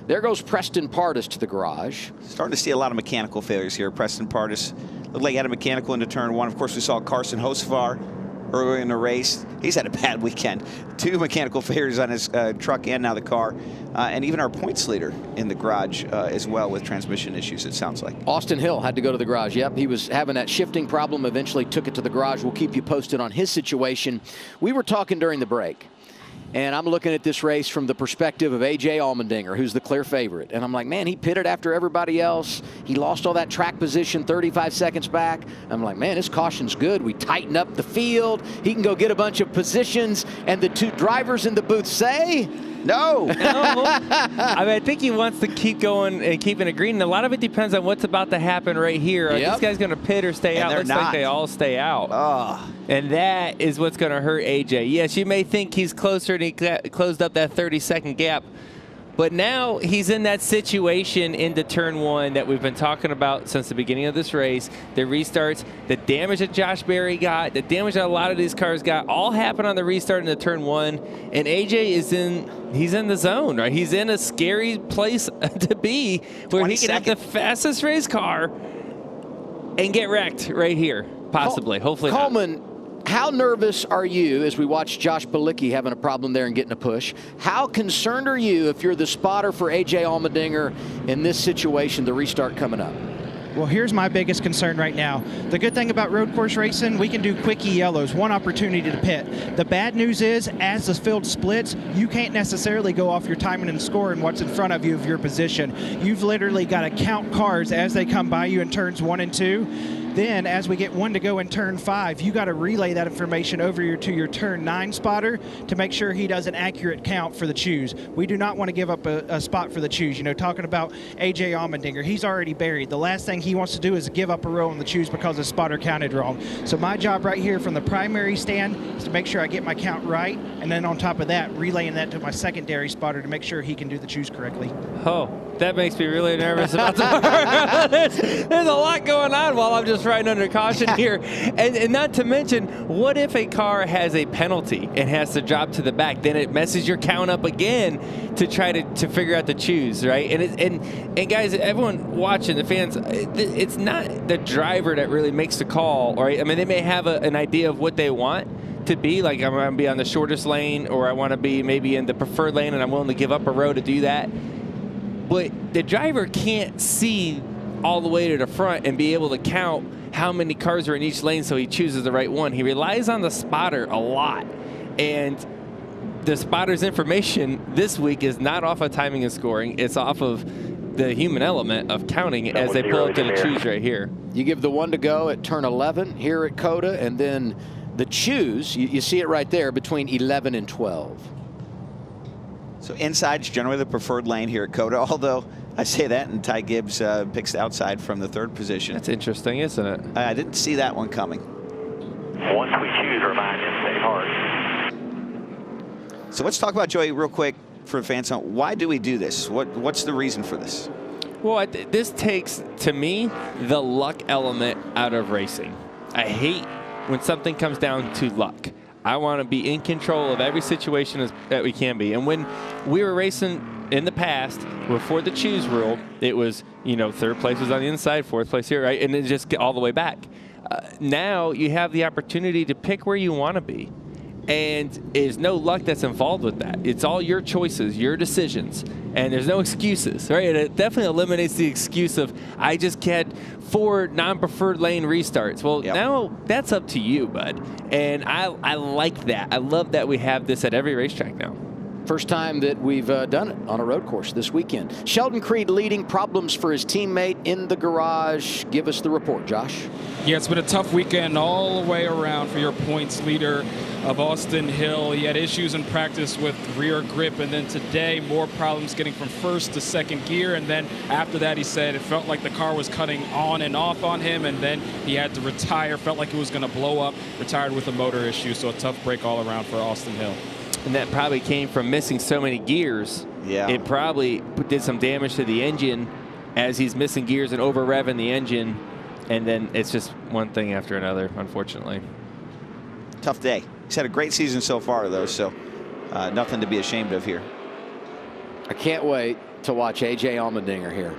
There goes Preston Pardus to the garage. Starting to see a lot of mechanical failures here. Preston Pardus looked like he had a mechanical into turn 1. Of course, we saw Carson Hocevar earlier in the race. He's had a bad weekend. 2 mechanical failures on his truck and now the car. And even our points leader in the garage as well with transmission issues, it sounds like. Austin Hill had to go to the garage. Yep, he was having that shifting problem, eventually took it to the garage. We'll keep you posted on his situation. We were talking during the break, and I'm looking at this race from the perspective of A.J. Allmendinger, who's the clear favorite. And I'm like, man, he pitted after everybody else. He lost all that track position 35 seconds back. I'm like, man, his caution's good. We tighten up the field. He can go get a bunch of positions. And the 2 drivers in the booth say, no. I mean, I think he wants to keep going and keeping it green. And a lot of it depends on what's about to happen right here. Are these guys going to pit or stay out? Looks like they all stay out. Oh. And that is what's going to hurt AJ. Yes, you may think he's closer and he closed up that 30-second gap. But now he's in that situation into turn 1 that we've been talking about since the beginning of this race. The restarts, the damage that Josh Berry got, the damage that a lot of these cars got, all happened on the restart into turn 1. And AJ is he's in the zone, right? He's in a scary place to be where he can have the fastest race car and get wrecked right here, possibly. Hopefully not. Coleman, how nervous are you as we watch Josh Bilicki having a problem there and getting a push? How concerned are you if you're the spotter for A.J. Allmendinger in this situation, the restart coming up? Well, here's my biggest concern right now. The good thing about road course racing, we can do quickie yellows, 1 opportunity to pit. The bad news is, as the field splits, you can't necessarily go off your timing and score and what's in front of you of your position. You've literally got to count cars as they come by you in turns 1 and 2. Then, as we get 1 to go in turn 5, you got to relay that information over to your turn 9 spotter to make sure he does an accurate count for the choose. We do not want to give up a spot for the choose. You know, talking about A.J. Allmendinger, he's already buried. The last thing he wants to do is give up a row on the choose because his spotter counted wrong. So my job right here from the primary stand is to make sure I get my count right, and then on top of that, relaying that to my secondary spotter to make sure he can do the choose correctly. Oh, that makes me really nervous about tomorrow. There's a lot going on while I'm just riding under caution here. And not to mention, what if a car has a penalty and has to drop to the back? Then it messes your count up again to try to figure out the choose, right? And guys, everyone watching, the fans, it's not the driver that really makes the call, right? I mean, they may have an idea of what they want to be, like I'm going to be on the shortest lane, or I want to be maybe in the preferred lane, and I'm willing to give up a row to do that. But the driver can't see all the way to the front and be able to count how many cars are in each lane so he chooses the right one. He relies on the spotter a lot. And the spotter's information this week is not off of timing and scoring. It's off of the human element of counting as they pull up to the choose right here. You give the 1 to go at turn 11 here at COTA, and then the choose, you see it right there, between 11 and 12. So inside's generally the preferred lane here at COTA, although I say that, and Ty Gibbs picks the outside from the 3rd position. That's interesting, isn't it? I didn't see that one coming. Once we choose, remind him to stay hard. So let's talk about, Joey, real quick for fans. Why do we do this? What's the reason for this? Well, this takes, to me, the luck element out of racing. I hate when something comes down to luck. I want to be in control of every situation that we can be. And when we were racing in the past, before the choose rule, it was, you know, 3rd place was on the inside, 4th place here, right? And then just get all the way back. Now you have the opportunity to pick where you want to be. And there's no luck that's involved with that. It's all your choices, your decisions, and there's no excuses, right? And it definitely eliminates the excuse of, I just had 4 non-preferred lane restarts. Well, now that's up to you, bud. And I like that. I love that we have this at every racetrack now. First time that we've done it on a road course this weekend. Sheldon Creed leading, problems for his teammate in the garage. Give us the report, Josh. Yeah, it's been a tough weekend all the way around for your points leader. of Austin Hill. He had issues in practice with rear grip, and then today more problems getting from first to second gear. And then after that, he said it felt like the car was cutting on and off on him, and then he had to retire. Felt like it was going to blow up. Retired with a motor issue, so a tough break all around for Austin Hill. And that probably came from missing so many gears. Yeah. It probably did some damage to the engine as he's missing gears and over revving the engine. And then it's just one thing after another, unfortunately. Tough day. He's had a great season so far, though, so nothing to be ashamed of here. I can't wait to watch A.J. Allmendinger here.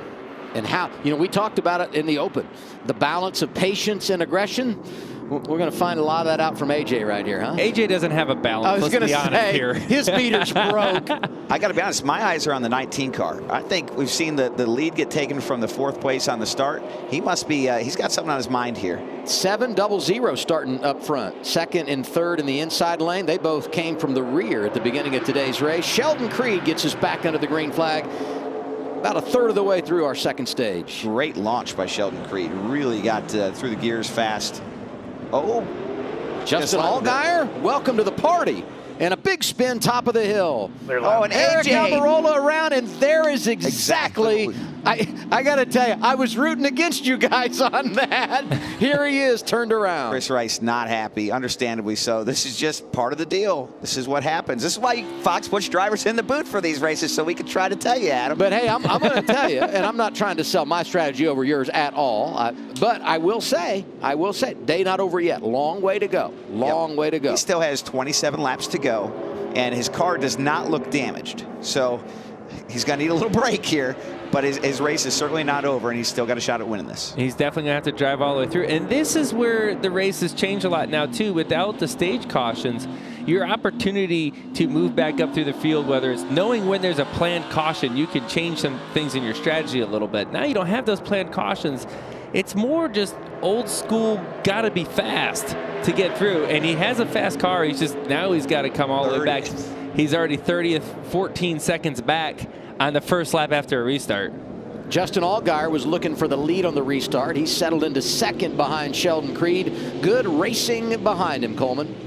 And how, we talked about it in the Open. The balance of patience and aggression. We're going to find a lot of that out from A.J. right here, huh? A.J. doesn't have a balance. I was going to say, here. His meter's broke. I got to be honest, my eyes are on the 19 car. I think we've seen the lead get taken from the 4th place on the start. He must be, he's got something on his mind here. 7-0-0 starting up front. 2nd and 3rd in the inside lane. They both came from the rear at the beginning of today's race. Sheldon Creed gets us back under the green flag. About a third of the way through our second stage. Great launch by Sheldon Creed. Really got through the gears fast. Oh, Justin Allgaier, welcome to the party. And a big spin top of the hill. Oh, and Eric AJ. Almirola around, and there is exactly. I got to tell you, I was rooting against you guys on that. Here he is, turned around. Chris Rice not happy, understandably so. This is just part of the deal. This is what happens. This is why Fox puts drivers in the booth for these races, so we can try to tell you, Adam. But hey, I'm going to tell you, and I'm not trying to sell my strategy over yours at all. But I will say, day not over yet. Long way to go. Long way to go. He still has 27 laps to go, and his car does not look damaged. So he's going to need a little break here, but his race is certainly not over, and he's still got a shot at winning this. He's definitely going to have to drive all the way through. And this is where the race has changed a lot now, too. Without the stage cautions, your opportunity to move back up through the field, whether it's knowing when there's a planned caution, you can change some things in your strategy a little bit. Now you don't have those planned cautions. It's more just old school, got to be fast to get through. And he has a fast car. Now he's got to come all the way back. He's already 30th, 14 seconds back on the first lap after a restart. Justin Allgaier was looking for the lead on the restart. He settled into 2nd behind Sheldon Creed. Good racing behind him, Coleman.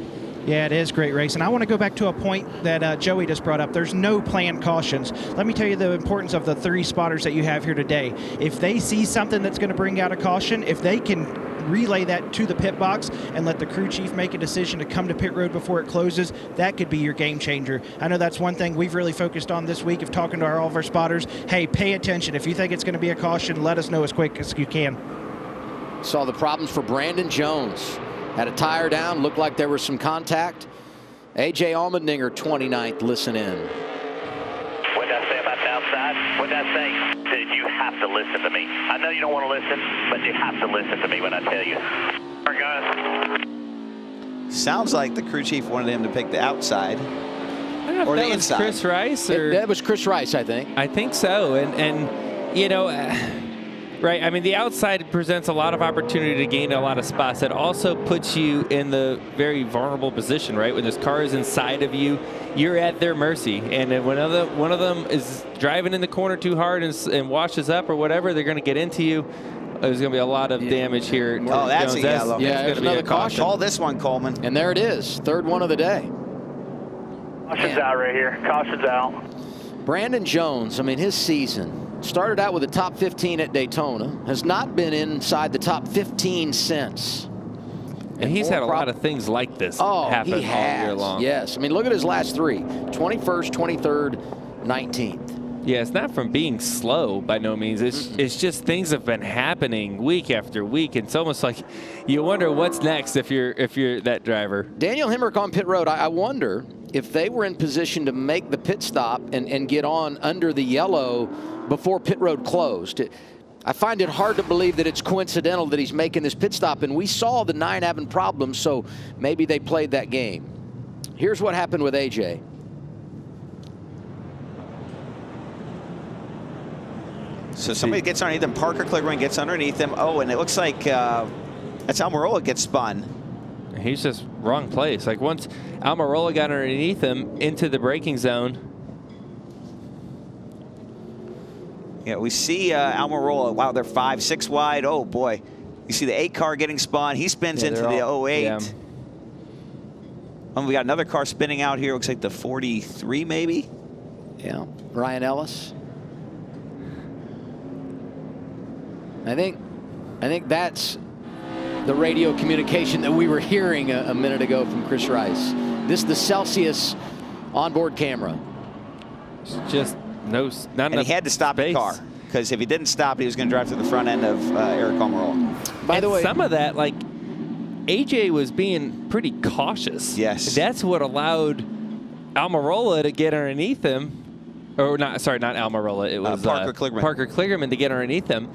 Yeah, it is great racing. I want to go back to a point that Joey just brought up. There's no planned cautions. Let me tell you the importance of the 3 spotters that you have here today. If they see something that's going to bring out a caution, if they can relay that to the pit box and let the crew chief make a decision to come to pit road before it closes, that could be your game changer. I know that's one thing we've really focused on this week of talking to all of our spotters. Hey, pay attention. If you think it's going to be a caution, let us know as quick as you can. Saw the problems for Brandon Jones. Had a tire down, looked like there was some contact. A.J. Allmendinger, 29th, listen in. What did I say about the outside? What did I say? Said you have to listen to me. I know you don't want to listen, but you have to listen to me when I tell you. All right, guys. Sounds like the crew chief wanted him to pick the outside. I don't know or if the that inside. was Chris Rice or That was Chris Rice, I think. I think so. And you know, right, I mean, the outside presents a lot of opportunity to gain a lot of spots. It also puts you in the very vulnerable position, right? When this car is inside of you, you're at their mercy. And when one of them is driving in the corner too hard and washes up or whatever, they're going to get into you. There's going to be a lot of damage here. Oh, that's a yellow. Yeah, going to be another a caution. Call this one, Coleman. And there it is, 3rd one of the day. Caution's out right here. Caution's out. Brandon Jones, I mean, his season started out with a top 15 at Daytona, has not been inside the top 15 since. And he's had a lot of things like this happen all year long. Yes. I mean, look at his last 3. 21st, 23rd, 19th. Yeah, it's not from being slow by no means. It's just things have been happening week after week. It's almost like you wonder what's next if you're that driver. Daniel Hemrick on pit road. I wonder if they were in position to make the pit stop and get on under the yellow before pit road closed. I find it hard to believe that it's coincidental that he's making this pit stop, and we saw the 9 having problems, so maybe they played that game. Here's what happened with AJ. So somebody gets underneath him. Parker Kligerman gets underneath him. Oh, and it looks like that's Almirola gets spun. He's just wrong place. Like once Almirola got underneath him into the braking zone. Yeah, we see Almirola. Wow, they're 5, 6 wide. Oh, boy. You see the 8 car getting spun. He spins into the 08. Yeah. We got another car spinning out here. Looks like the 43 maybe. Yeah, Ryan Ellis. I think that's the radio communication that we were hearing a minute ago from Chris Rice. This is the Celsius onboard camera. Just not and enough he had to stop space. the car, because if he didn't stop, he was going to drive to the front end of Eric Almirola. By the way, some of that, like, AJ was being pretty cautious. Yes. That's what allowed Almirola to get underneath him. Or not, sorry, not Almirola. It was Parker Kligerman. Parker Kligerman to get underneath him.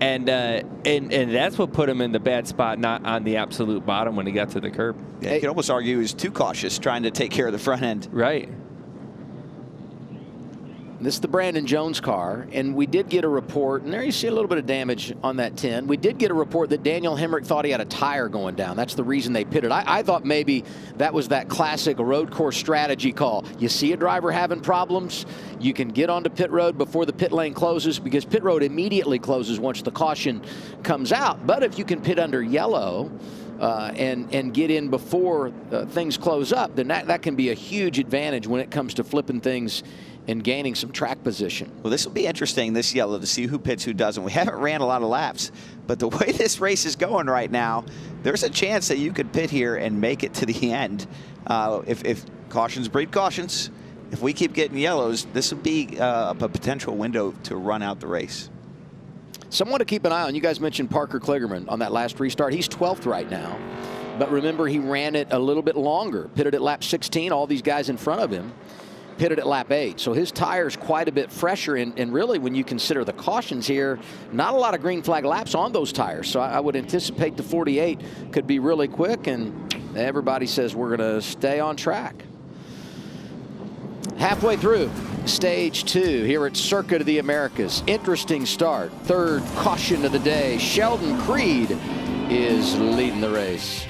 And that's what put him in the bad spot, not on the absolute bottom when he got to the curb. Yeah, you could almost argue he was too cautious trying to take care of the front end. Right. This is the Brandon Jones car, and we did get a report, and there you see a little bit of damage on that 10. We did get a report that Daniel Hemrick thought he had a tire going down. That's the reason they pitted. I thought maybe that was that classic road course strategy call. You see a driver having problems, you can get onto pit road before the pit lane closes, because pit road immediately closes once the caution comes out. But if you can pit under yellow, and get in before things close up, then that can be a huge advantage when it comes to flipping things and gaining some track position. Well, this will be interesting, this yellow, to see who pits, who doesn't. We haven't ran a lot of laps, but the way this race is going right now, there's a chance that you could pit here and make it to the end. If cautions breed cautions, if we keep getting yellows, this would be a potential window to run out the race. Someone to keep an eye on. You guys mentioned Parker Kligerman on that last restart. He's 12th right now. But remember, he ran it a little bit longer. Pitted at lap 16. All these guys in front of him pitted at lap 8. So his tire's quite a bit fresher. And really, when you consider the cautions here, not a lot of green flag laps on those tires. So I would anticipate the 48 could be really quick. And everybody says we're going to stay on track. Halfway through stage 2 here at Circuit of the Americas. Interesting start. Third caution of the day. Sheldon Creed is leading the race.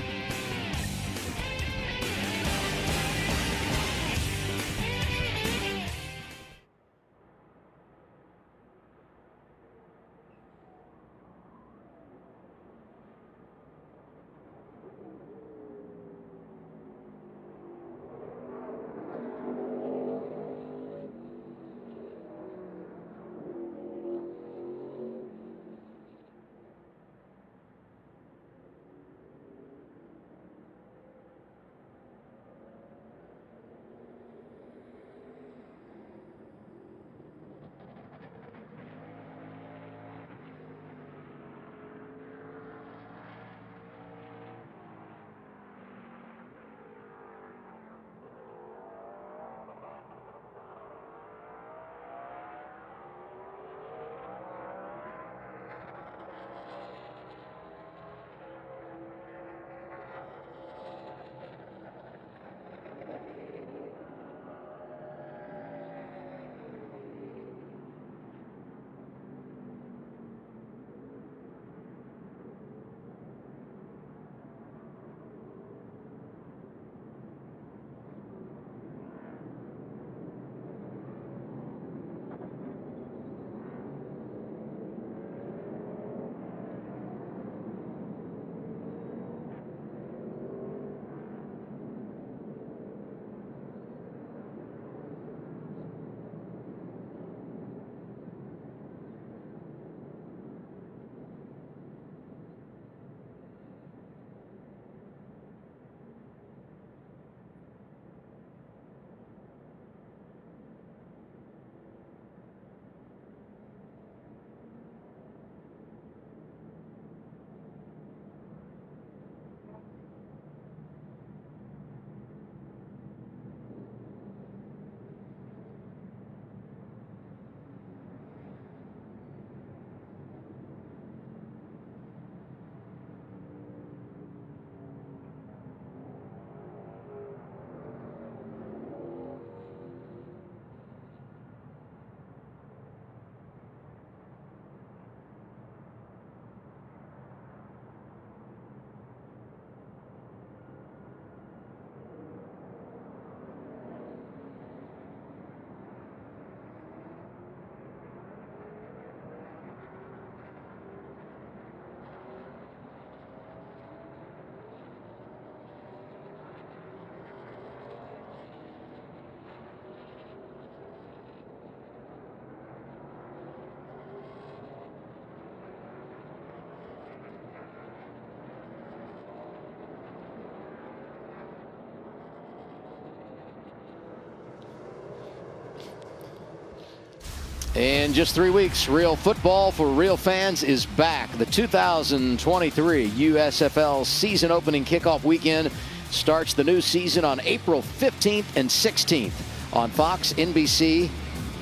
In just 3 weeks, real football for real fans is back. The 2023 USFL season opening kickoff weekend starts the new season on April 15th and 16th on Fox, NBC,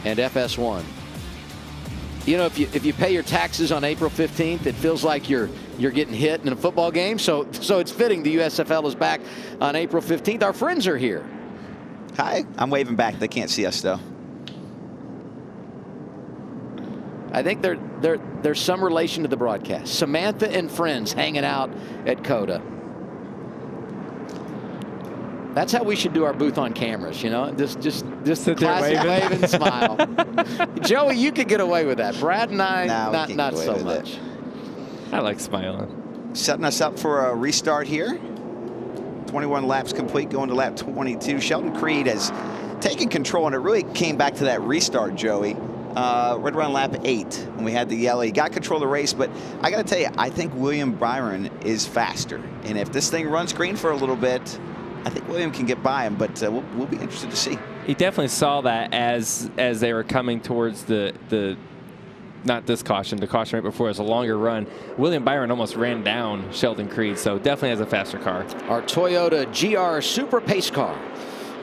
and FS1. You know, if you pay your taxes on April 15th, it feels like you're getting hit in a football game. So it's fitting the USFL is back on April 15th. Our friends are here. Hi, I'm waving back. They can't see us though. I think there's some relation to the broadcast. Samantha and friends hanging out at COTA. That's how we should do our booth on cameras, you know, just the classic wave and smile. Joey, you could get away with that. Brad and I, not so much. I like smiling. Setting us up for a restart here. 21 laps complete, going to lap 22. Sheldon Creed has taken control, and it really came back to that restart, Joey. Right around lap 8 when we had the yellow. He got control of the race, but I got to tell you, I think William Byron is faster. And if this thing runs green for a little bit, I think William can get by him, but we'll be interested to see. He definitely saw that as they were coming towards the not this caution, the caution right before. It was a longer run. William Byron almost ran down Sheldon Creed, so definitely has a faster car. Our Toyota GR Super Pace car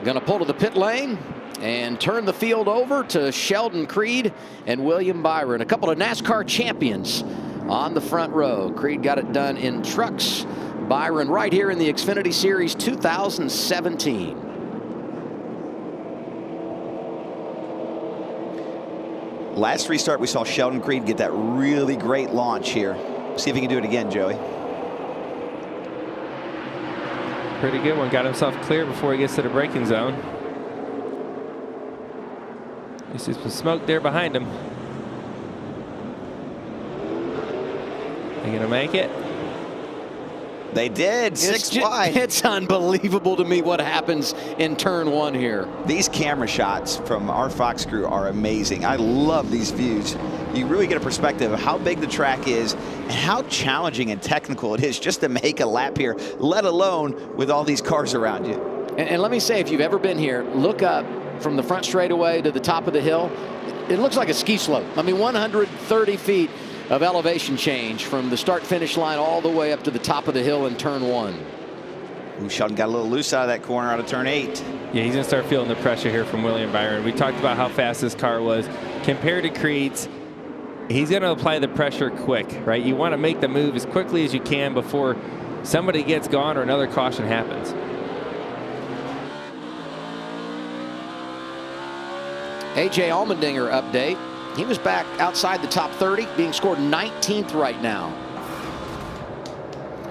going to pull to the pit lane and turn the field over to Sheldon Creed and William Byron, a couple of NASCAR champions on the front row. Creed got it done in trucks. Byron right here in the Xfinity Series 2017. Last restart, we saw Sheldon Creed get that really great launch here. See if he can do it again, Joey. Pretty good one. Got himself clear before he gets to the braking zone. You see some smoke there behind him. They gonna make it? They did. Six wide. It's unbelievable to me what happens in turn 1 here. These camera shots from our Fox crew are amazing. I love these views. You really get a perspective of how big the track is and how challenging and technical it is just to make a lap here, let alone with all these cars around you. And let me say, if you've ever been here, look up from the front straightaway to the top of the hill. It looks like a ski slope. I mean, 130 feet of elevation change from the start-finish line all the way up to the top of the hill in turn 1. Ooh, Sheldon got a little loose out of that corner out of turn 8. Yeah, he's going to start feeling the pressure here from William Byron. We talked about how fast this car was. Compared to Creed's, he's going to apply the pressure quick, right? You want to make the move as quickly as you can before somebody gets gone or another caution happens. A.J. Allmendinger update. He was back outside the top 30, being scored 19th right now.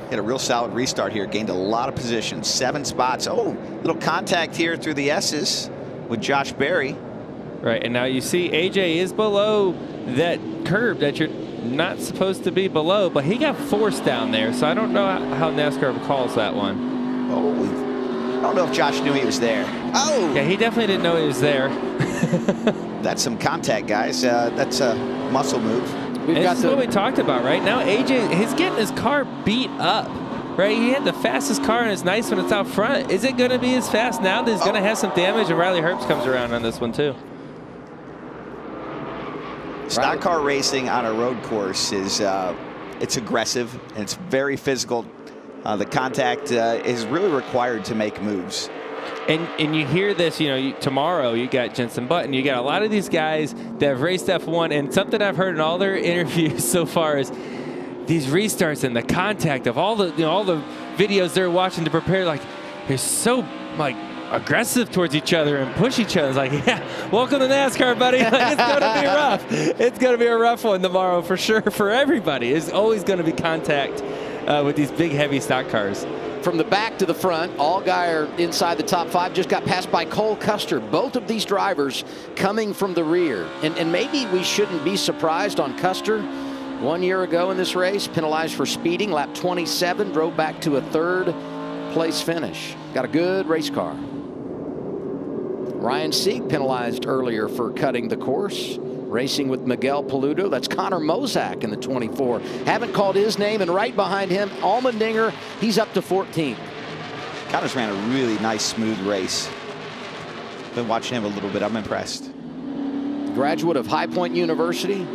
Had a real solid restart here. Gained a lot of position. 7 spots. Oh, little contact here through the S's with Josh Berry. Right, and now you see A.J. is below that curb that you're not supposed to be below, but he got forced down there, so I don't know how NASCAR calls that one. Oh, I don't know if Josh knew he was there. Oh! Yeah, he definitely didn't know he was there. That's some contact, guys. That's a muscle move. This is what we talked about, right? Now AJ, he's getting his car beat up, right? He had the fastest car, and it's nice when it's out front. Is it going to be as fast now that he's going to have some damage? And Riley Herbst comes around on this one, too. Stock car racing on a road course is it's aggressive, and it's very physical. The contact is really required to make moves. And you hear this, you know, tomorrow you got Jenson Button, you got a lot of these guys that have raced F1, and something I've heard in all their interviews so far is these restarts and the contact of all the, you know, all the videos they're watching to prepare, like they're so like aggressive towards each other and push each other. It's like, yeah, welcome to NASCAR, buddy. Like, it's gonna be rough. It's gonna be a rough one tomorrow for sure for everybody. It's always gonna be contact with these big, heavy stock cars. From the back to the front, Allgaier inside the top 5, just got passed by Cole Custer. Both of these drivers coming from the rear. And maybe we shouldn't be surprised on Custer. 1 year ago in this race, penalized for speeding, lap 27, drove back to a 3rd place finish. Got a good race car. Ryan Sieg penalized earlier for cutting the course. Racing with Miguel Paludo. That's Connor Mozak in the 24. Haven't called his name, and right behind him, Allmendinger. He's up to 14th. Connor's ran a really nice, smooth race. Been watching him a little bit. I'm impressed. graduate of High Point University,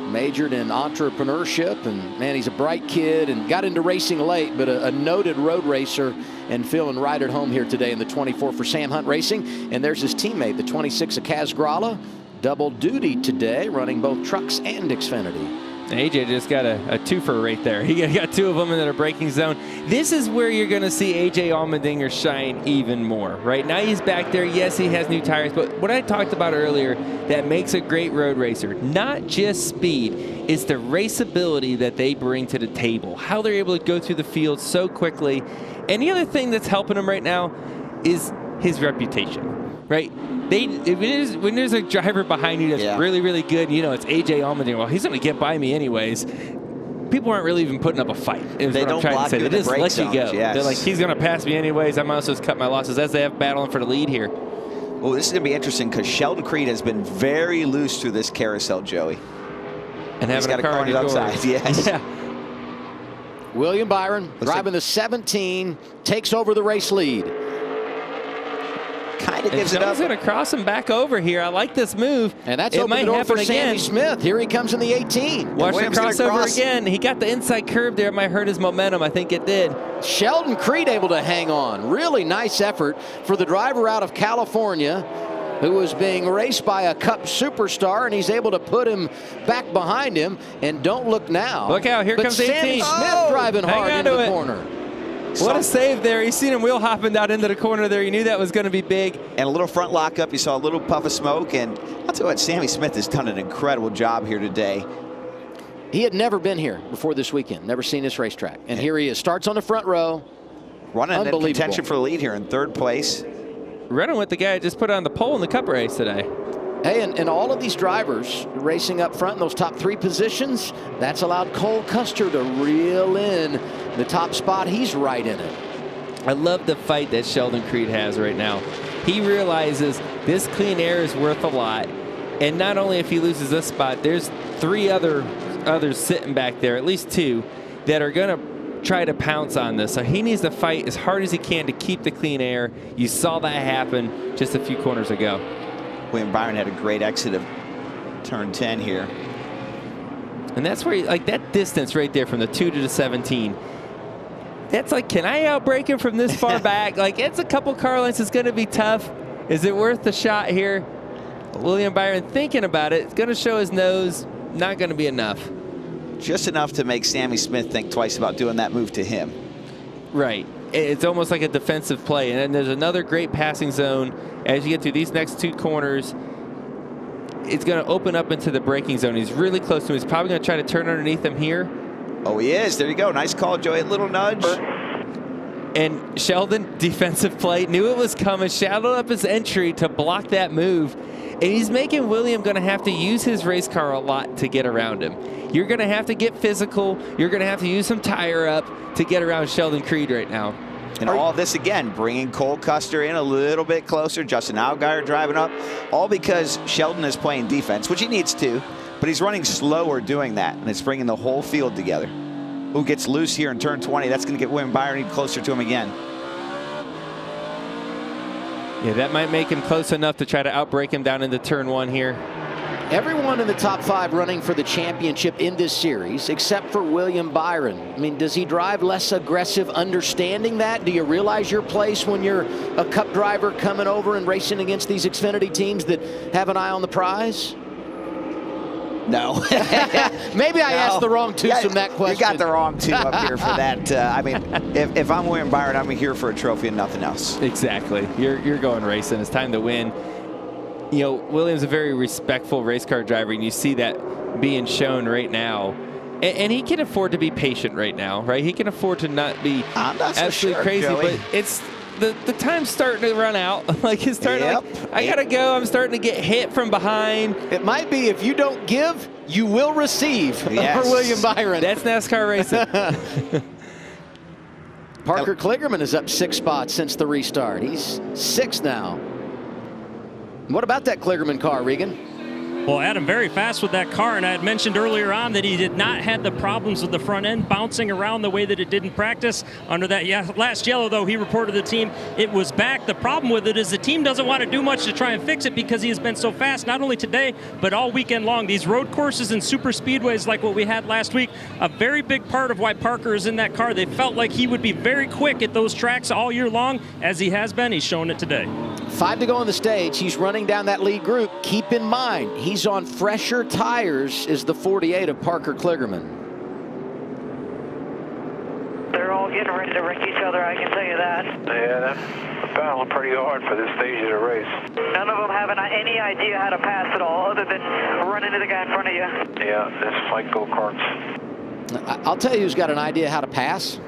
majored in entrepreneurship, and man, he's a bright kid and got into racing late, but a noted road racer and feeling right at home here today in the 24 for Sam Hunt Racing. And there's his teammate, the 26 of Kaz Grala, double duty today, running both trucks and Xfinity. AJ just got a twofer right there. He got two of them in the braking zone. This is where you're going to see AJ Allmendinger shine even more. Right now he's back there. Yes, he has new tires, but what I talked about earlier that makes a great road racer, not just speed, is the raceability that they bring to the table. How they're able to go through the field so quickly. And the other thing that's helping him right now is his reputation, right? When there's a driver behind you that's really, really good, you know, it's AJ Allmendinger. Well, he's going to get by me anyways. People aren't really even putting up a fight. They don't block They just let you go. Yes. They're like, he's going to pass me anyways. I might as well just cut my losses as they have battling for the lead here. Well, this is going to be interesting because Sheldon Creed has been very loose through this carousel, Joey. And having got a car on his outside. Yes. Yeah. William Byron driving the 17, takes over the race lead. Kind of gives it up. He's going to cross him back over here. I like this move. And that's open the door for Sammy Smith. Here he comes in the 18. Watch the crossover again. He got the inside curve there. It might hurt his momentum. I think it did. Sheldon Creed able to hang on. Really nice effort for the driver out of California who was being raced by a Cup superstar, and he's able to put him back behind him. And don't look now. Look out. Here comes 18. Sammy Smith driving hard into the corner. What a save there. You seen him wheel hopping down into the corner there. You knew that was going to be big. And a little front lockup. You saw a little puff of smoke. And I'll tell you what, Sammy Smith has done an incredible job here today. He had never been here before this weekend. Never seen this racetrack. And here he is. Starts on the front row. Running in contention for the lead here in third place. Running with the guy that just put on the pole in the Cup race today. Hey, and all of these drivers racing up front in those top three positions, that's allowed Cole Custer to reel in the top spot. He's right in it. I love the fight that Sheldon Creed has right now. He realizes this clean air is worth a lot. And not only if he loses this spot, there's three others sitting back there, at least two, that are going to try to pounce on this. So he needs to fight as hard as he can to keep the clean air. You saw that happen just a few corners ago. William Byron had a great exit of turn 10 here. And that's where, like, that distance right there from the 2 to the 17, that's like, can I outbreak him from this far back? Like, it's a couple car lengths. It's going to be tough. Is it worth the shot here? William Byron thinking about it. It's going to show his nose. Not going to be enough. Just enough to make Sammy Smith think twice about doing that move to him. Right. It's almost like a defensive play. And then there's another great passing zone. As you get through these next two corners, it's going to open up into the braking zone. He's really close to him. He's probably going to try to turn underneath him here. Oh, he is. There you go. Nice call, Joey. A little nudge. And Sheldon, defensive play, knew it was coming, shadowed up his entry to block that move. And he's making William going to have to use his race car a lot to get around him. You're going to have to get physical. You're going to have to use some tire up to get around Sheldon Creed right now. And all this, again, bringing Cole Custer in a little bit closer. Justin Allgaier driving up. All because Sheldon is playing defense, which he needs to. But he's running slower doing that. And it's bringing the whole field together. Who gets loose here in turn 20. That's going to get William Byron even closer to him again. Yeah, that might make him close enough to try to outbreak him down into turn 1 here. Everyone in the top 5 running for the championship in this series, except for William Byron. I mean, does he drive less aggressive, understanding that? Do you realize your place when you're a Cup driver coming over and racing against these Xfinity teams that have an eye on the prize? No. Maybe I asked the wrong twosome that question. You got the wrong two up here for that. I mean, if I'm William Byron, I'm here for a trophy and nothing else. Exactly. You're going racing. It's time to win. You know, William's a very respectful race car driver, and you see that being shown right now. And he can afford to be patient right now, right? He can afford to not be absolutely crazy, Joey. But it's the time's starting to run out. Like, it's starting like, I gotta go. I'm starting to get hit from behind. It might be if you don't give, you will receive for William Byron. That's NASCAR racing. Parker Kligerman is up 6 spots since the restart. He's 6 now. What about that Kligerman car, Regan? Well, Adam, very fast with that car, and I had mentioned earlier on that he did not have the problems with the front end bouncing around the way that it did in practice. Under that last yellow, though, he reported to the team it was back. The problem with it is the team doesn't want to do much to try and fix it because he has been so fast, not only today, but all weekend long. These road courses and super speedways like what we had last week, a very big part of why Parker is in that car. They felt like he would be very quick at those tracks all year long, as he has been. He's shown it today. 5 to go on the stage. He's running down that lead group. Keep in mind, he's on fresher tires, is the 48 of Parker Kligerman. They're all getting ready to wreck each other, I can tell you that. Yeah, they're battling pretty hard for this stage of the race. None of them have any idea how to pass at all, other than running into the guy in front of you. Yeah, this fight go-karts. I'll tell you who's got an idea how to pass.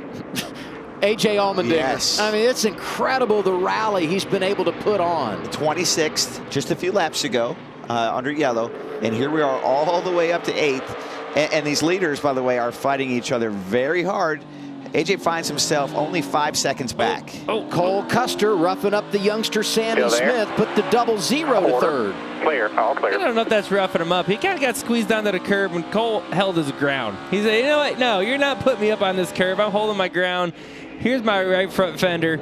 A.J. Allmendinger. Yes. I mean, it's incredible the rally he's been able to put on. 26th, just a few laps ago, under yellow. And here we are all the way up to 8th. And these leaders, by the way, are fighting each other very hard. AJ finds himself only 5 seconds back. Cole Custer roughing up the youngster Sammy Still there? Smith, put the double zero to third. Clear, all clear. I don't know if that's roughing him up. He kind of got squeezed down to the curb when Cole held his ground. He said, you know what? No, you're not putting me up on this curb. I'm holding my ground. Here's my right front fender.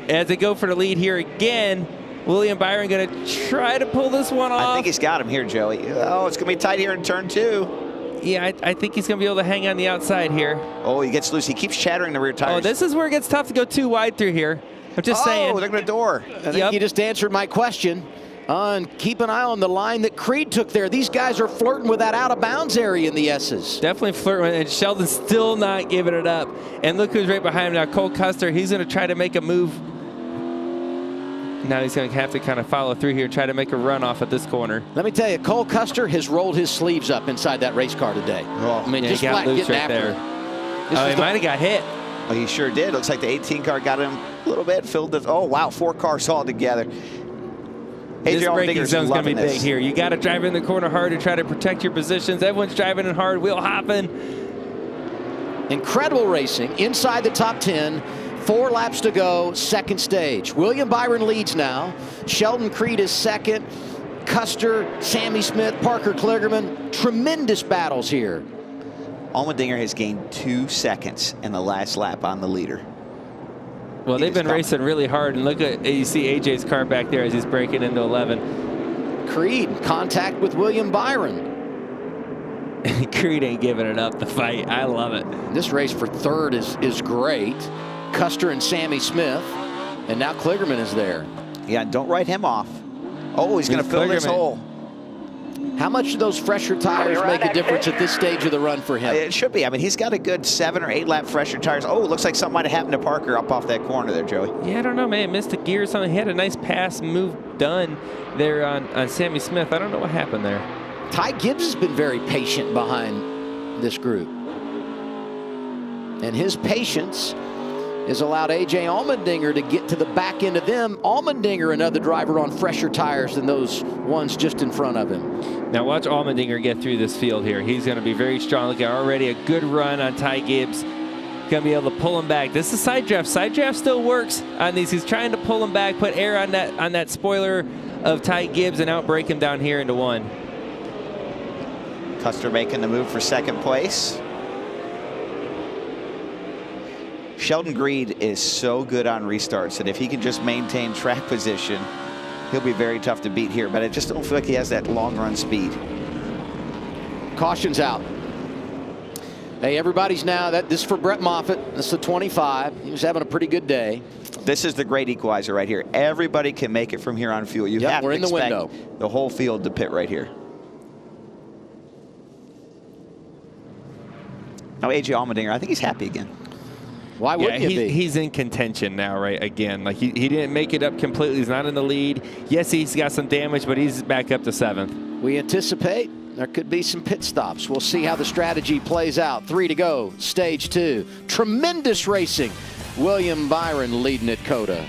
As they go for the lead here again, William Byron going to try to pull this one off. I think he's got him here, Joey. Oh, it's going to be tight here in turn 2. Yeah, I think he's going to be able to hang on the outside here. Oh, he gets loose. He keeps shattering the rear tires. Oh, this is where it gets tough to go too wide through here. I'm just saying. Oh, look at the door. I think you just answered my question. And keep an eye on the line that Creed took there. These guys are flirting with that out-of-bounds area in the S's. Definitely flirting, and Sheldon's still not giving it up. And look who's right behind him now, Cole Custer. He's going to try to make a move. Now he's going to have to kind of follow through here, try to make a run off at this corner. Let me tell you, Cole Custer has rolled his sleeves up inside that race car today. Oh, I mean, yeah, just he got flat loose getting right after there. it. Oh, he might have got hit. Oh, he sure did. Looks like the 18 car got him a little bit. Filled the, oh, wow, 4 cars all together. This braking Allmendinger's zone's going to be loving big this. here. You got to drive in the corner hard to try to protect your positions. Everyone's driving in hard, wheel hopping. Incredible racing inside the top 10. 4 laps to go, second stage. William Byron leads now. Sheldon Creed is second. Custer, Sammy Smith, Parker Kligerman. Tremendous battles here. Allmendinger has gained 2 seconds in the last lap on the leader. Well, they've been racing really hard, and look at, you see AJ's car back there as he's breaking into 11. Creed, contact with William Byron. Creed ain't giving it up, the fight. I love it. This race for third is great. Custer and Sammy Smith, and now Kligerman is there. Yeah, don't write him off. Oh, he's going to fill this hole. How much do those fresher tires make a difference at this stage of the run for him? It should be. I mean, he's got a good 7 or 8 lap fresher tires. Oh, it looks like something might have happened to Parker up off that corner there, Joey. Yeah, I don't know, man. Missed a gear or something. He had a nice pass move done there on Sammy Smith. I don't know what happened there. Ty Gibbs has been very patient behind this group. And his patience has allowed A.J. Allmendinger to get to the back end of them. Allmendinger, another driver on fresher tires than those ones just in front of him. Now watch Allmendinger get through this field here. He's going to be very strong. Look at already a good run on Ty Gibbs. Going to be able to pull him back. This is side draft. Side draft still works on these. He's trying to pull him back, put air on that spoiler of Ty Gibbs and outbrake him down here into 1. Custer making the move for second place. Sheldon Creed is so good on restarts that if he can just maintain track position, he'll be very tough to beat here. But I just don't feel like he has that long run speed. Caution's out. Hey, everybody's now, this is for Brett Moffitt. This is the 25. He was having a pretty good day. This is the great equalizer right here. Everybody can make it from here on fuel. You have we're to in the expect window. The whole field to pit right here. Now, A.J. Allmendinger, I think he's happy again. Why wouldn't you be? He's in contention now, right? Again, like he didn't make it up completely. He's not in the lead. Yes, he's got some damage, but he's back up to 7th. We anticipate there could be some pit stops. We'll see how the strategy plays out. 3 to go, stage 2. Tremendous racing. William Byron leading at COTA.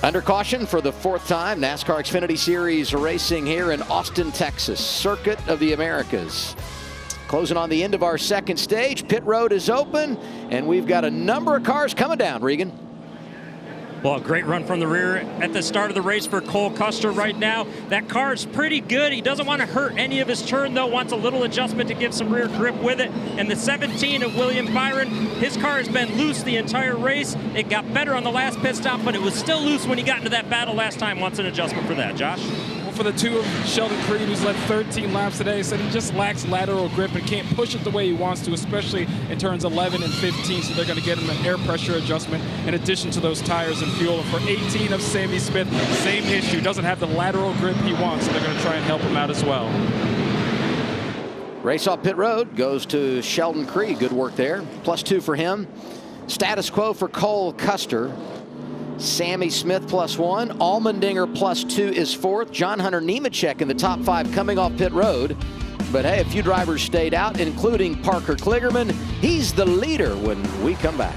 Under caution for the 4th time, NASCAR Xfinity Series racing here in Austin, Texas, Circuit of the Americas. Closing on the end of our 2nd stage, pit road is open, and we've got a number of cars coming down, Regan. Well, a great run from the rear at the start of the race for Cole Custer right now. That car is pretty good. He doesn't want to hurt any of his turn, though. Wants a little adjustment to give some rear grip with it. And the 17 of William Byron, his car has been loose the entire race. It got better on the last pit stop, but it was still loose when he got into that battle last time. Wants an adjustment for that. Josh? For the 2 of Sheldon Creed, who's led 13 laps today, said he just lacks lateral grip and can't push it the way he wants to, especially in turns 11 and 15. So they're going to get him an air pressure adjustment in addition to those tires and fuel. And for 18 of Sammy Smith, same issue. Doesn't have the lateral grip he wants, so they're going to try and help him out as well. Race off pit road goes to Sheldon Creed. Good work there. +2 for him. Status quo for Cole Custer. Sammy Smith +1. Allmendinger +2 is 4th. John Hunter Nemechek in the top 5 coming off pit road. But hey, a few drivers stayed out, including Parker Kligerman. He's the leader when we come back.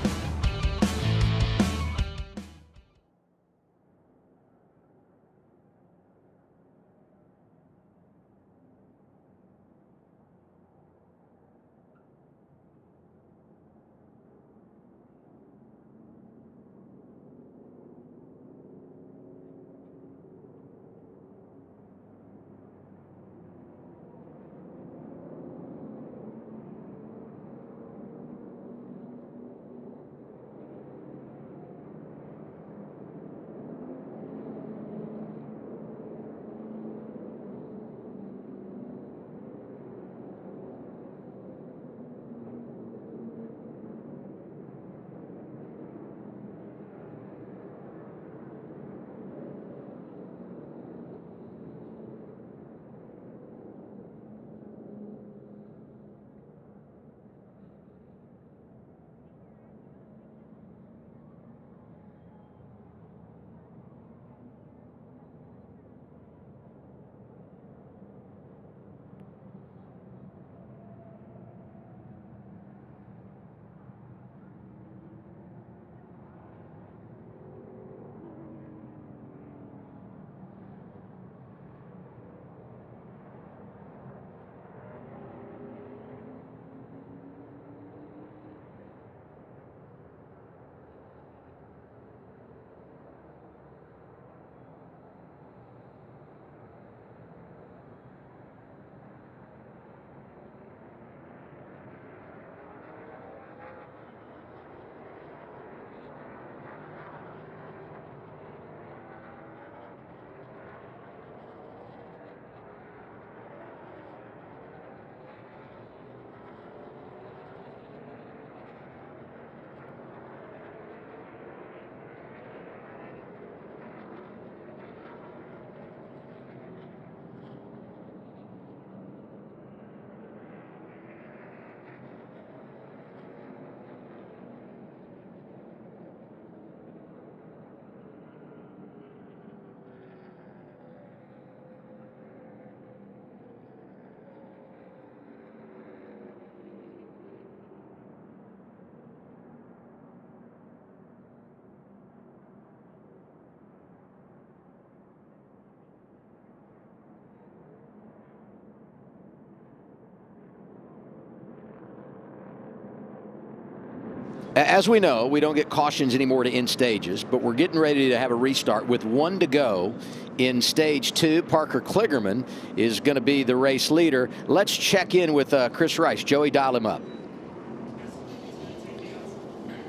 As we know, we don't get cautions anymore to end stages, but we're getting ready to have a restart with 1 to go in stage 2. Parker Kligerman is going to be the race leader. Let's check in with Chris Rice. Joey, dial him up.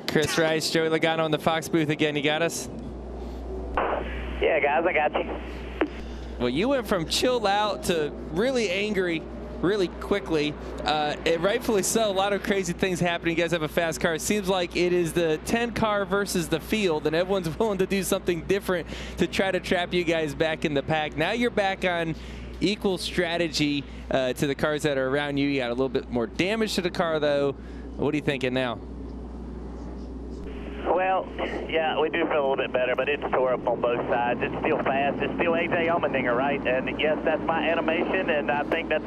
Chris Rice, Joey Logano in the Fox booth again. You got us? Yeah, guys, I got you. Well, you went from chilled out to really angry really quickly. And rightfully so. A lot of crazy things happening. You guys have a fast car. It seems like it is the 10 car versus the field, and everyone's willing to do something different to try to trap you guys back in the pack. Now you're back on equal strategy to the cars that are around you. You got a little bit more damage to the car, though. What are you thinking now? Well, yeah, we do feel a little bit better, but it's tore up on both sides. It's still fast. It's still A.J. Allmendinger, right? And yes, that's my animation, and I think that's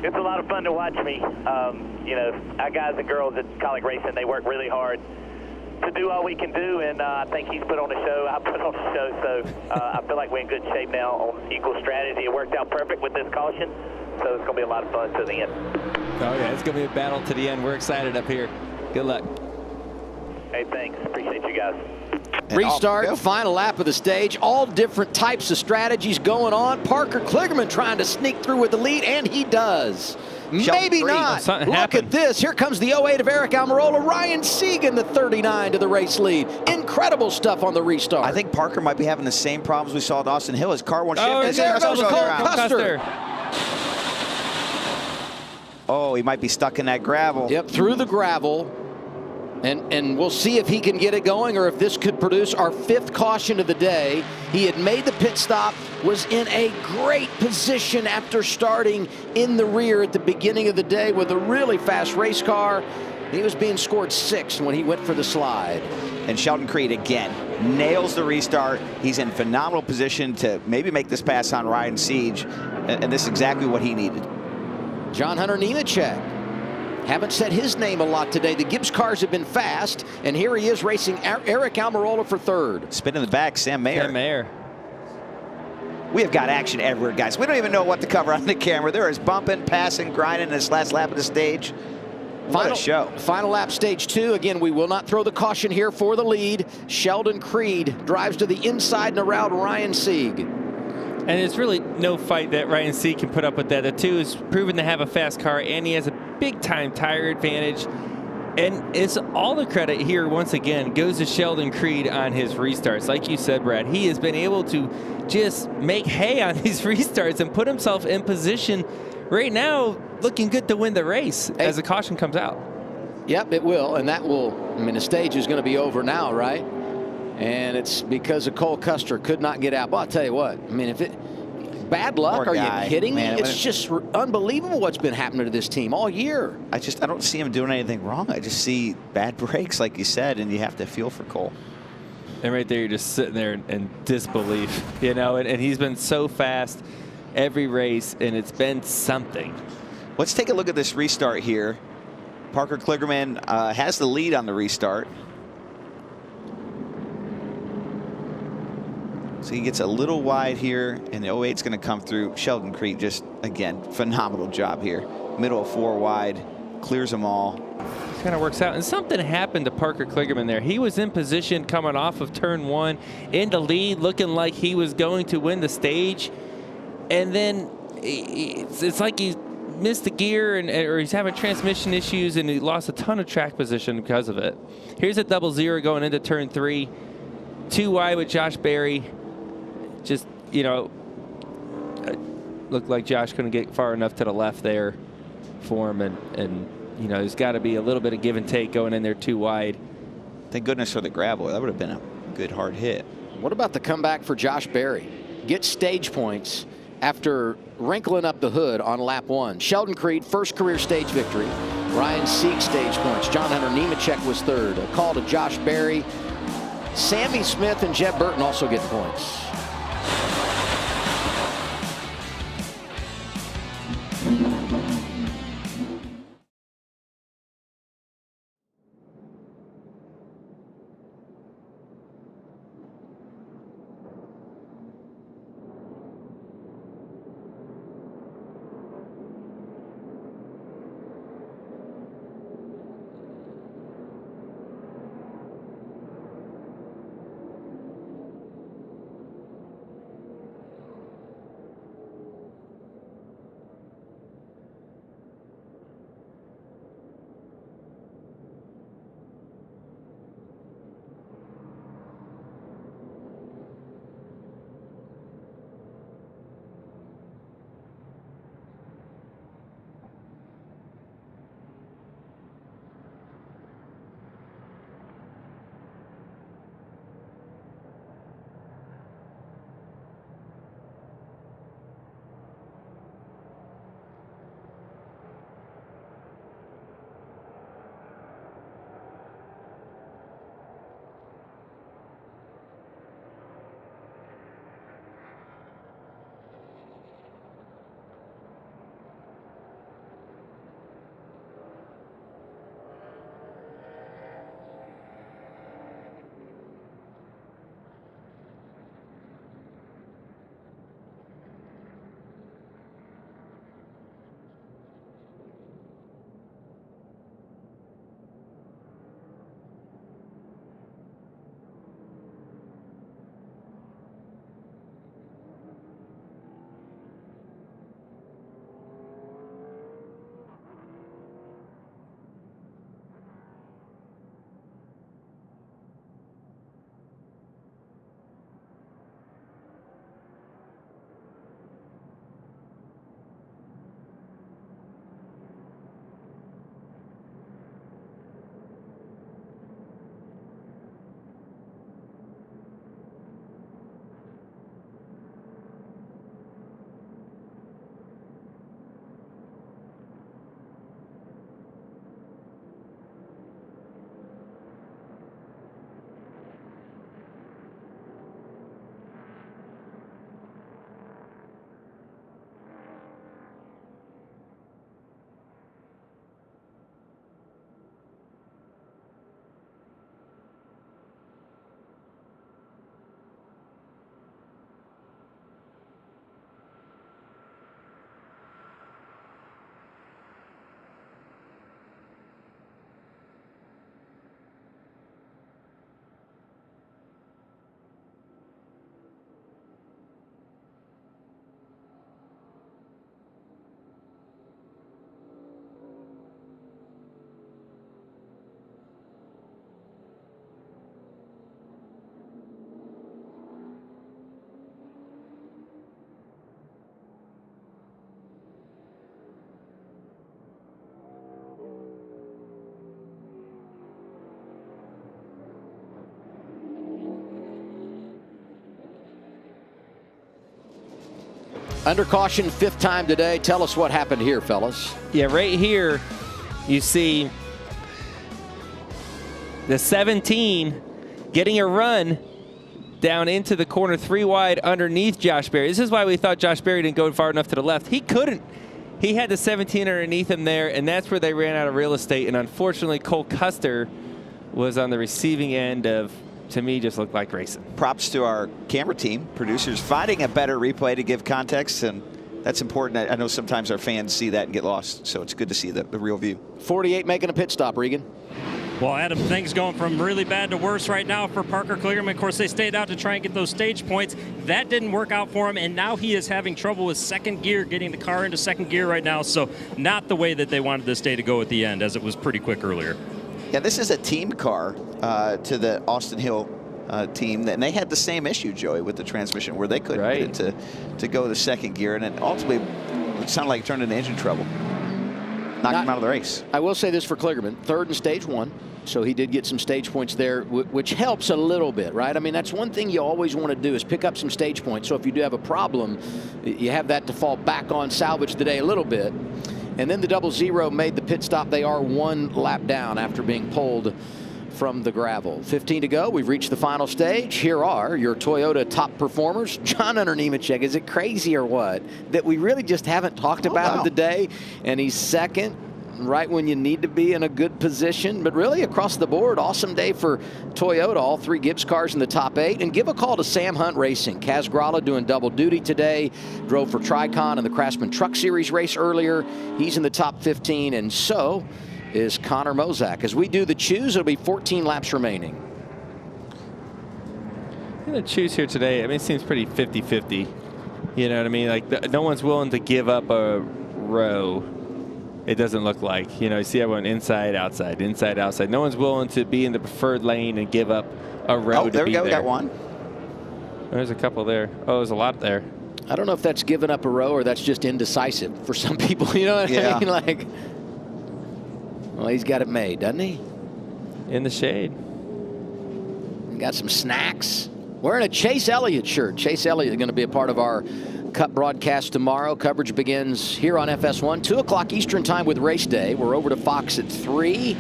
it's a lot of fun to watch me. You know, our guys and girls at Colic Racing, they work really hard to do all we can do, and I think he's put on a show. I put on a show, so I feel like we're in good shape now on equal strategy. It worked out perfect with this caution, so it's going to be a lot of fun to the end. Oh, yeah, it's going to be a battle to the end. We're excited up here. Good luck. Hey, thanks. Appreciate you guys. Restart, final lap of the stage. All different types of strategies going on. Parker Kligerman trying to sneak through with the lead, and he does. Maybe not. Look at this. Here comes the 08 of Eric Almirola. Ryan Segan, the 39 to the race lead. Incredible stuff on the restart. I think Parker might be having the same problems we saw at Austin Hill. His car won't shift. And there goes Cole Custer. Oh, he might be stuck in that gravel. Yep, through the gravel. And we'll see if he can get it going or if this could produce our 5th caution of the day. He had made the pit stop, was in a great position after starting in the rear at the beginning of the day with a really fast race car. He was being scored 6th when he went for the slide. And Sheldon Creed again nails the restart. He's in phenomenal position to maybe make this pass on Ryan Siege, and this is exactly what he needed. John Hunter Nemechek. Haven't said his name a lot today. The Gibbs cars have been fast, and here he is racing Eric Almirola for 3rd. Spin in the back, Sam Mayer. Sam Mayer. We have got action everywhere, guys. We don't even know what to cover on the camera. There is bumping, passing, grinding in this last lap of the stage. What a show. Final lap, stage 2. Again, we will not throw the caution here for the lead. Sheldon Creed drives to the inside and around Ryan Sieg. And it's really no fight that Ryan Sieg can put up with that. The 2 is proven to have a fast car, and he has a big-time tire advantage. And it's all the credit here, once again, goes to Sheldon Creed on his restarts. Like you said, Brad, he has been able to just make hay on these restarts and put himself in position right now, looking good to win the race as the caution comes out. Yep, it will, and that will, I mean, the stage is going to be over now, right? And it's because of Cole Custer could not get out. But I'll tell you what, I mean, if it, bad luck, are you kidding me? It's just unbelievable what's been happening to this team all year. I don't see him doing anything wrong. I just see bad breaks, like you said, and you have to feel for Cole. And right there, you're just sitting there in disbelief, you know, and he's been so fast every race, and it's been something. Let's take a look at this restart here. Parker Kligerman has the lead on the restart. So he gets a little wide here, and the 08's going to come through. Sheldon Creed just, again, phenomenal job here. Middle of 4 wide, clears them all. It kind of works out. And something happened to Parker Kligerman there. He was in position coming off of turn 1 in the lead, looking like he was going to win the stage. And then it's like he missed the gear or he's having transmission issues, and he lost a ton of track position because of it. Here's a 0-0 going into turn 3. 2 wide with Josh Berry. Just, you know, looked like Josh couldn't get far enough to the left there for him. And you know, there's got to be a little bit of give and take going in there 2 wide. Thank goodness for the gravel. That would have been a good hard hit. What about the comeback for Josh Berry? Get stage points after wrinkling up the hood on lap 1. Sheldon Creed, first career stage victory. Ryan Sieg, stage points. John Hunter Nemechek was 3rd. A call to Josh Berry. Sammy Smith and Jeb Burton also get points. Under caution, 5th time today. Tell us what happened here, fellas. Yeah, right here you see the 17 getting a run down into the corner 3 wide underneath Josh Berry. This is why we thought Josh Berry didn't go far enough to the left. He couldn't. He had the 17 underneath him there, and that's where they ran out of real estate. And unfortunately, Cole Custer was on the receiving end of, to me, just looked like racing. Props to our camera team, producers, finding a better replay to give context, and that's important. I know sometimes our fans see that and get lost, so it's good to see the real view. 48 making a pit stop, Regan. Well, Adam, things going from really bad to worse right now for Parker Kligerman. Of course, they stayed out to try and get those stage points. That didn't work out for him, and now he is having trouble with second gear, getting the car into second gear right now. So not the way that they wanted this day to go at the end, as it was pretty quick earlier. Yeah, this is a team car to the Austin Hill team, and they had the same issue, Joey, with the transmission, where they couldn't get it to go to second gear, and it ultimately it sounded like it turned into engine trouble. Knocked him out of the race. I will say this for Kligerman, 3rd in stage 1. So he did get some stage points there, which helps a little bit, right? I mean, that's one thing you always want to do is pick up some stage points. So if you do have a problem, you have that to fall back on, salvage the day a little bit. And then the 00 made the pit stop. They are 1 lap down after being pulled from the gravel. 15 to go. We've reached the final stage. Here are your Toyota top performers. John Hunter Nemechek. Is it crazy or what that we really just haven't talked about him today? And he's 2nd. Right when you need to be in a good position. But really across the board, awesome day for Toyota. All 3 Gibbs cars in the top 8. And give a call to Sam Hunt Racing. Kaz Gralla doing double duty today. Drove for Tricon in the Craftsman Truck Series race earlier. He's in the top 15. And so is Connor Mozak. As we do the choose, it'll be 14 laps remaining. I'm going to choose here today. I mean, it seems pretty 50-50. You know what I mean? Like, no one's willing to give up a row. It doesn't look like. You know, you see everyone inside, outside, inside, outside. No one's willing to be in the preferred lane and give up a row to there we be go. We there. got one. There's a couple there. Oh, there's a lot there. I don't know if that's giving up a row or that's just indecisive for some people. You know what I mean? Like, well, he's got it made, doesn't he? In the shade. Got some snacks. Wearing a Chase Elliott shirt. Chase Elliott is going to be a part of our Cup broadcast tomorrow. Coverage begins here on FS1, 2 o'clock Eastern time with race day. We're over to Fox at 3.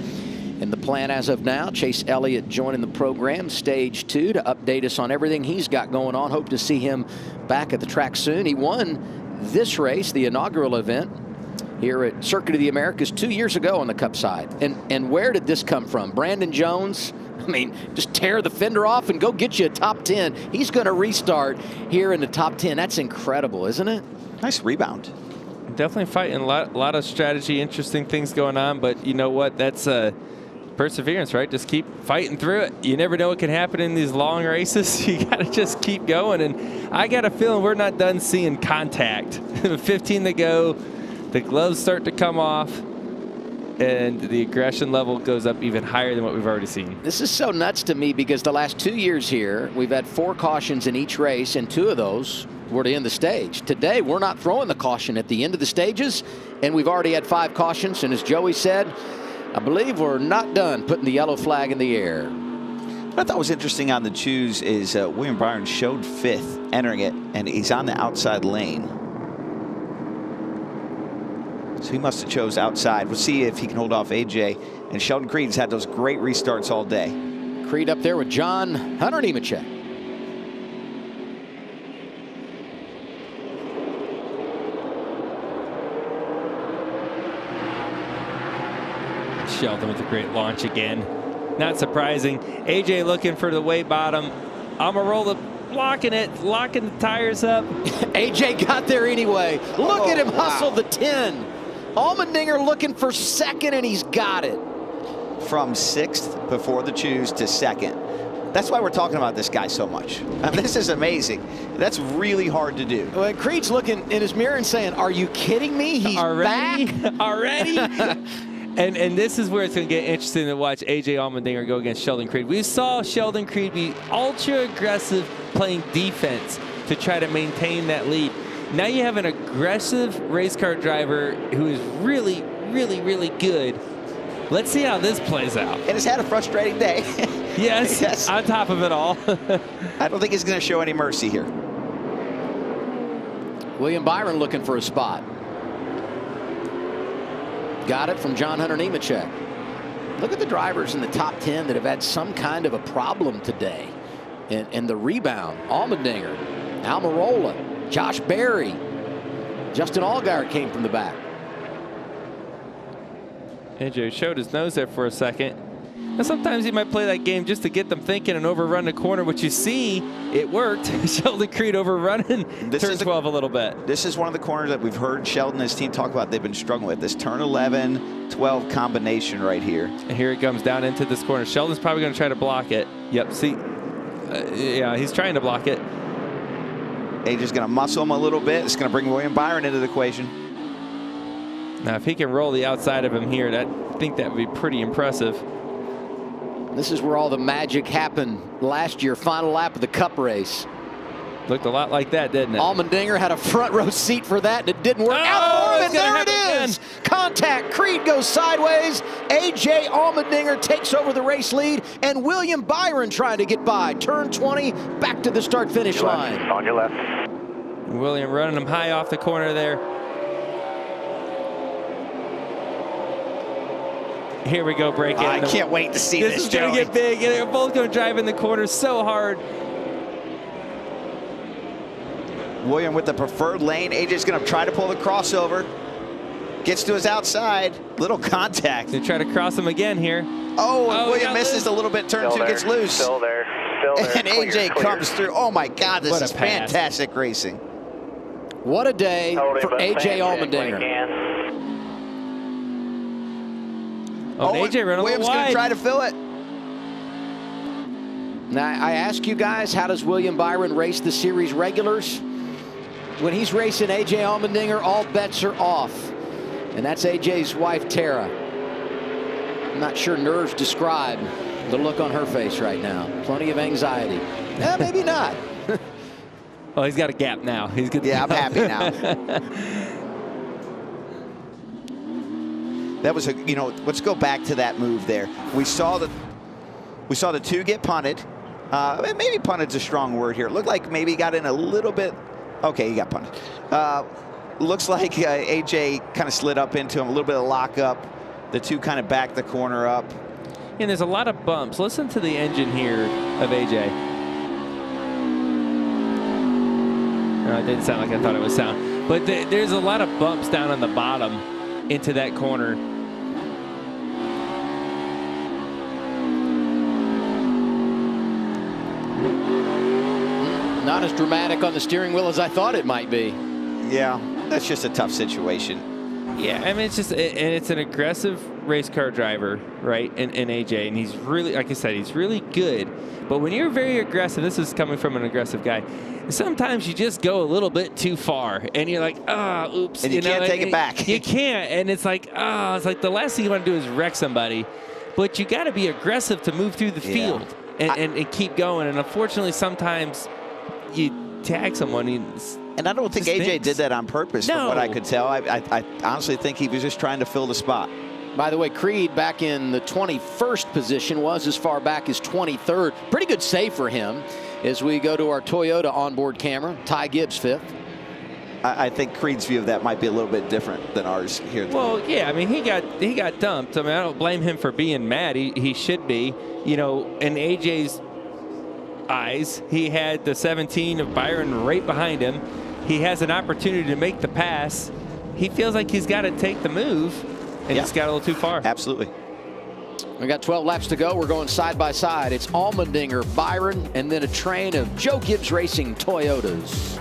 And the plan as of now, Chase Elliott joining the program, stage 2, to update us on everything he's got going on. Hope to see him back at the track soon. He won this race, the inaugural event, here at Circuit of the Americas 2 years ago on the Cup side. And where did this come from? Brandon Jones? I mean, just tear the fender off and go get you a top 10. He's going to restart here in the top 10. That's incredible, isn't it? Nice rebound. Definitely fighting a lot of strategy, interesting things going on. But you know what? That's perseverance, right? Just keep fighting through it. You never know what can happen in these long races. You got to just keep going. And I got a feeling we're not done seeing contact. 15 to go. The gloves start to come off. And the aggression level goes up even higher than what we've already seen. This is so nuts to me because the last 2 years here, we've had 4 cautions in each race, and 2 of those were to end the stage. Today, we're not throwing the caution at the end of the stages, and we've already had 5 cautions. And as Joey said, I believe we're not done putting the yellow flag in the air. What I thought was interesting on the choose is William Byron showed 5th entering it, and he's on the outside lane. So he must have chose outside. We'll see if he can hold off AJ. And Sheldon Creed's had those great restarts all day. Creed up there with John Hunter Nemechek. Sheldon with a great launch again. Not surprising. AJ looking for the way bottom. I'm going to roll the locking the tires up. AJ got there anyway. Look at him hustle the 10. Allmendinger looking for 2nd, and he's got it. From 6th before the choose to 2nd. That's why we're talking about this guy so much. I mean, this is amazing. That's really hard to do. Well, Creed's looking in his mirror and saying, are you kidding me? He's back? Already? And this is where it's going to get interesting to watch AJ Allmendinger go against Sheldon Creed. We saw Sheldon Creed be ultra aggressive playing defense to try to maintain that lead. Now you have an aggressive race car driver who is really, really, really good. Let's see how this plays out. And has had a frustrating day. Yes, on top of it all. I don't think he's going to show any mercy here. William Byron looking for a spot. Got it from John Hunter Nemechek. Look at the drivers in the top 10 that have had some kind of a problem today. And the rebound, Allmendinger, Almirola, Josh Berry, Justin Allgaier came from the back. AJ showed his nose there for a second. And sometimes he might play that game just to get them thinking and overrun the corner, which you see, it worked. Sheldon Creed overrunning turn 12 a little bit. This is one of the corners that we've heard Sheldon and his team talk about they've been struggling with. This turn 11, 12 combination right here. And here it comes down into this corner. Sheldon's probably going to try to block it. Yep, see, yeah, he's trying to block it. AJ's going to muscle him a little bit. It's going to bring William Byron into the equation. Now, if he can roll the outside of him here, I think that would be pretty impressive. This is where all the magic happened last year, final lap of the Cup race. Looked a lot like that, didn't it? Allmendinger had a front row seat for that, and it didn't work out for him, and there it is. Again. Contact, Creed goes sideways. A.J. Allmendinger takes over the race lead, and William Byron trying to get by. Turn 20, back to the start-finish line. On your left. William running him high off the corner there. Here we go, break in. I can't wait to see this. This is going to get big. They're both going to drive in the corner so hard. William with the preferred lane. AJ's going to try to pull the crossover. Gets to his outside. Little contact. They try to cross him again here. Oh, William misses a little bit. Turn 2 gets loose. Still there. Still there. And AJ comes through. Oh, my God. This is fantastic racing. What a day for A.J. Allmendinger. Oh, AJ running Williams going to try to fill it. Now, I ask you guys, how does William Byron race the series regulars? When he's racing A.J. Allmendinger, all bets are off. And that's A.J.'s wife, Tara. I'm not sure nerves describe the look on her face right now. Plenty of anxiety. Maybe not. Oh, he's got a gap now. He's good. Yeah, I'm happy now. That was let's go back to that move there. We saw the two get punted. Maybe punted's a strong word here. It looked like maybe he got in a little bit. Okay, he got punted. Looks like AJ kind of slid up into him, a little bit of lockup. The two kind of backed the corner up. And there's a lot of bumps. Listen to the engine here of AJ. No, it didn't sound like I thought it would sound. But there's a lot of bumps down on the bottom into that corner. Not as dramatic on the steering wheel as I thought it might be. Yeah, that's just a tough situation. Yeah, I mean, it's an aggressive race car driver, right? And AJ, and he's really, like I said, he's really good. But when you're very aggressive, this is coming from an aggressive guy, sometimes you just go a little bit too far, and you're like, oops. And you can't take it back. You can't, and it's like, it's like the last thing you want to do is wreck somebody. But you got to be aggressive to move through the field and keep going. And unfortunately, sometimes you tag someone. And I don't think AJ did that on purpose, from what I could tell. I honestly think he was just trying to fill the spot. By the way, Creed back in the 21st position, was as far back as 23rd. Pretty good save for him as we go to our Toyota onboard camera. Ty Gibbs 5th. I think Creed's view of that might be a little bit different than ours here. Well, yeah, I mean, he got dumped. I mean, I don't blame him for being mad. He should be. You know, in AJ's eyes, he had the 17 of Byron right behind him. He has an opportunity to make the pass. He feels like he's got to take the move, and he's got a little too far. Absolutely. We got 12 laps to go. We're going side by side. It's Allmendinger, Byron, and then a train of Joe Gibbs Racing Toyotas.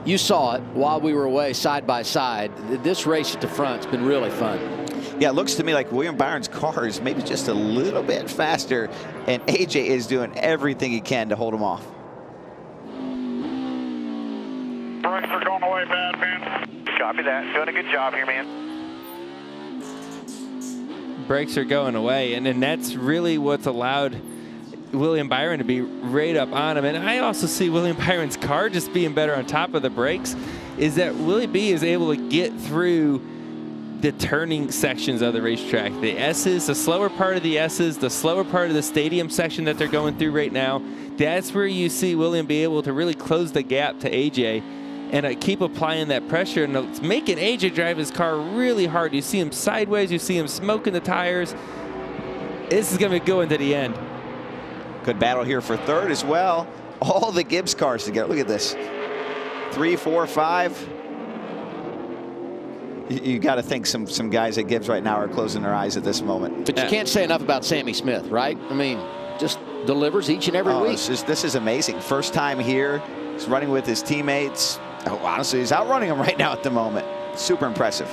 You saw it while we were away side by side. This race at the front's been really fun. Yeah, it looks to me like William Byron's car is maybe just a little bit faster, and AJ is doing everything he can to hold him off. Brakes are going away bad, man. Copy that. Doing a good job here, man. Brakes are going away, and that's really what's allowed William Byron to be right up on him. And I also see William Byron's car just being better on top of the brakes, is that Willie B is able to get through the turning sections of the racetrack. The S's, the slower part of the S's, the slower part of the stadium section that they're going through right now. That's where you see William be able to really close the gap to AJ and keep applying that pressure, and it's making AJ drive his car really hard. You see him sideways, you see him smoking the tires. This is going to be going to the end. Good battle here for third as well. All the Gibbs cars together. Look at this. 3, 4, 5. You got to think some guys at Gibbs right now are closing their eyes at this moment. But you can't say enough about Sammy Smith, right? I mean, just delivers each and every week. This is amazing. First time here. He's running with his teammates. Oh, honestly, he's outrunning them right now at the moment. Super impressive.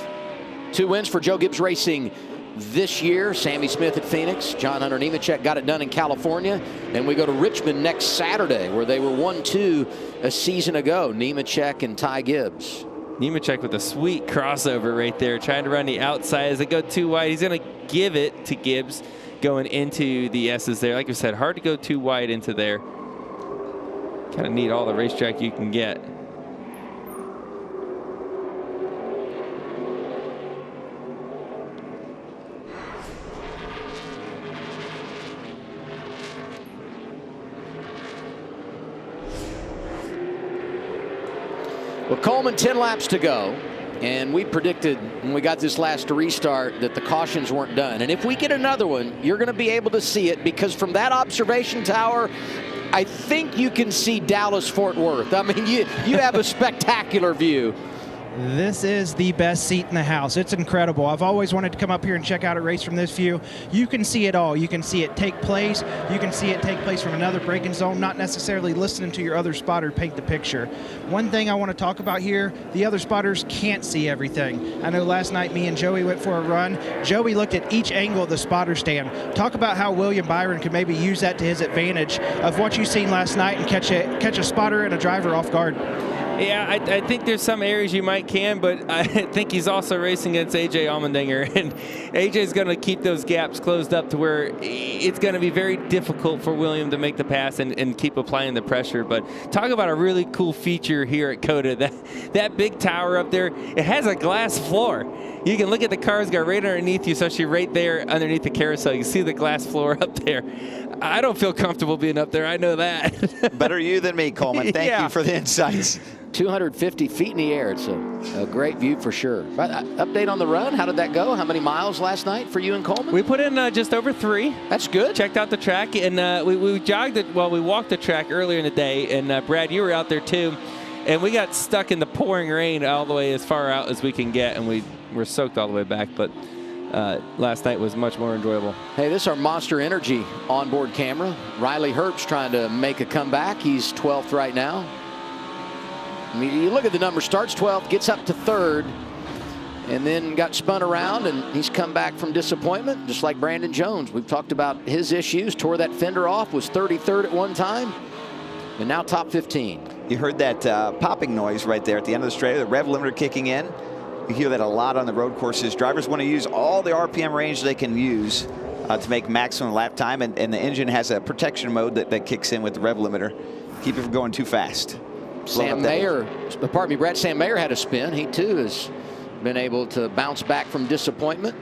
2 wins for Joe Gibbs Racing this year. Sammy Smith at Phoenix. John Hunter Nemechek got it done in California. And we go to Richmond next Saturday, where they were 1-2 a season ago. Nemechek and Ty Gibbs. Nemechek with a sweet crossover right there, trying to run the outside as they go too wide. He's going to give it to Gibbs going into the S's there. Like I said, hard to go too wide into there. Kind of need all the racetrack you can get. Well, Coleman, 10 laps to go. And we predicted when we got this last restart that the cautions weren't done. And if we get another one, you're going to be able to see it, because from that observation tower, I think you can see Dallas-Fort Worth. I mean, you have a spectacular view. This is the best seat in the house. It's incredible. I've always wanted to come up here and check out a race from this view. You can see it all. You can see it take place. You can see it take place from another braking zone, not necessarily listening to your other spotter paint the picture. One thing I want to talk about here, the other spotters can't see everything. I know last night me and Joey went for a run. Joey looked at each angle of the spotter stand. Talk about how William Byron could maybe use that to his advantage of what you've seen last night and catch a spotter and a driver off guard. Yeah, I think there's some areas you might can, but I think he's also racing against AJ Allmendinger, and AJ's going to keep those gaps closed up to where it's going to be very difficult for William to make the pass and keep applying the pressure. But talk about a really cool feature here at COTA. That big tower up there, it has a glass floor. You can look at the cars go right underneath you, especially right there underneath the carousel. You see the glass floor up there. I don't feel comfortable being up there. I know that. Better you than me, Coleman. Thank you for the insights. 250 feet in the air. It's a great view for sure. But, update on the run. How did that go? How many miles last night for you and Coleman? We put in just over 3. That's good. Checked out the track, and we jogged it. Well, we walked the track earlier in the day, and Brad, you were out there too. And we got stuck in the pouring rain all the way as far out as we can get, and we were soaked all the way back. But last night was much more enjoyable. Hey, this is our Monster Energy onboard camera. Riley Herbst trying to make a comeback. He's 12th right now. I mean, you look at the number, starts 12th, gets up to 3rd, and then got spun around, and he's come back from disappointment, just like Brandon Jones. We've talked about his issues, tore that fender off, was 33rd at one time, and now top 15. You heard that popping noise right there at the end of the straight, the rev limiter kicking in. You hear that a lot on the road courses. Drivers want to use all the RPM range they can use to make maximum lap time, and the engine has a protection mode that kicks in with the rev limiter. Keep it from going too fast. Sam Mayer, pardon me, Brad, Sam Mayer had a spin. He too has been able to bounce back from disappointment.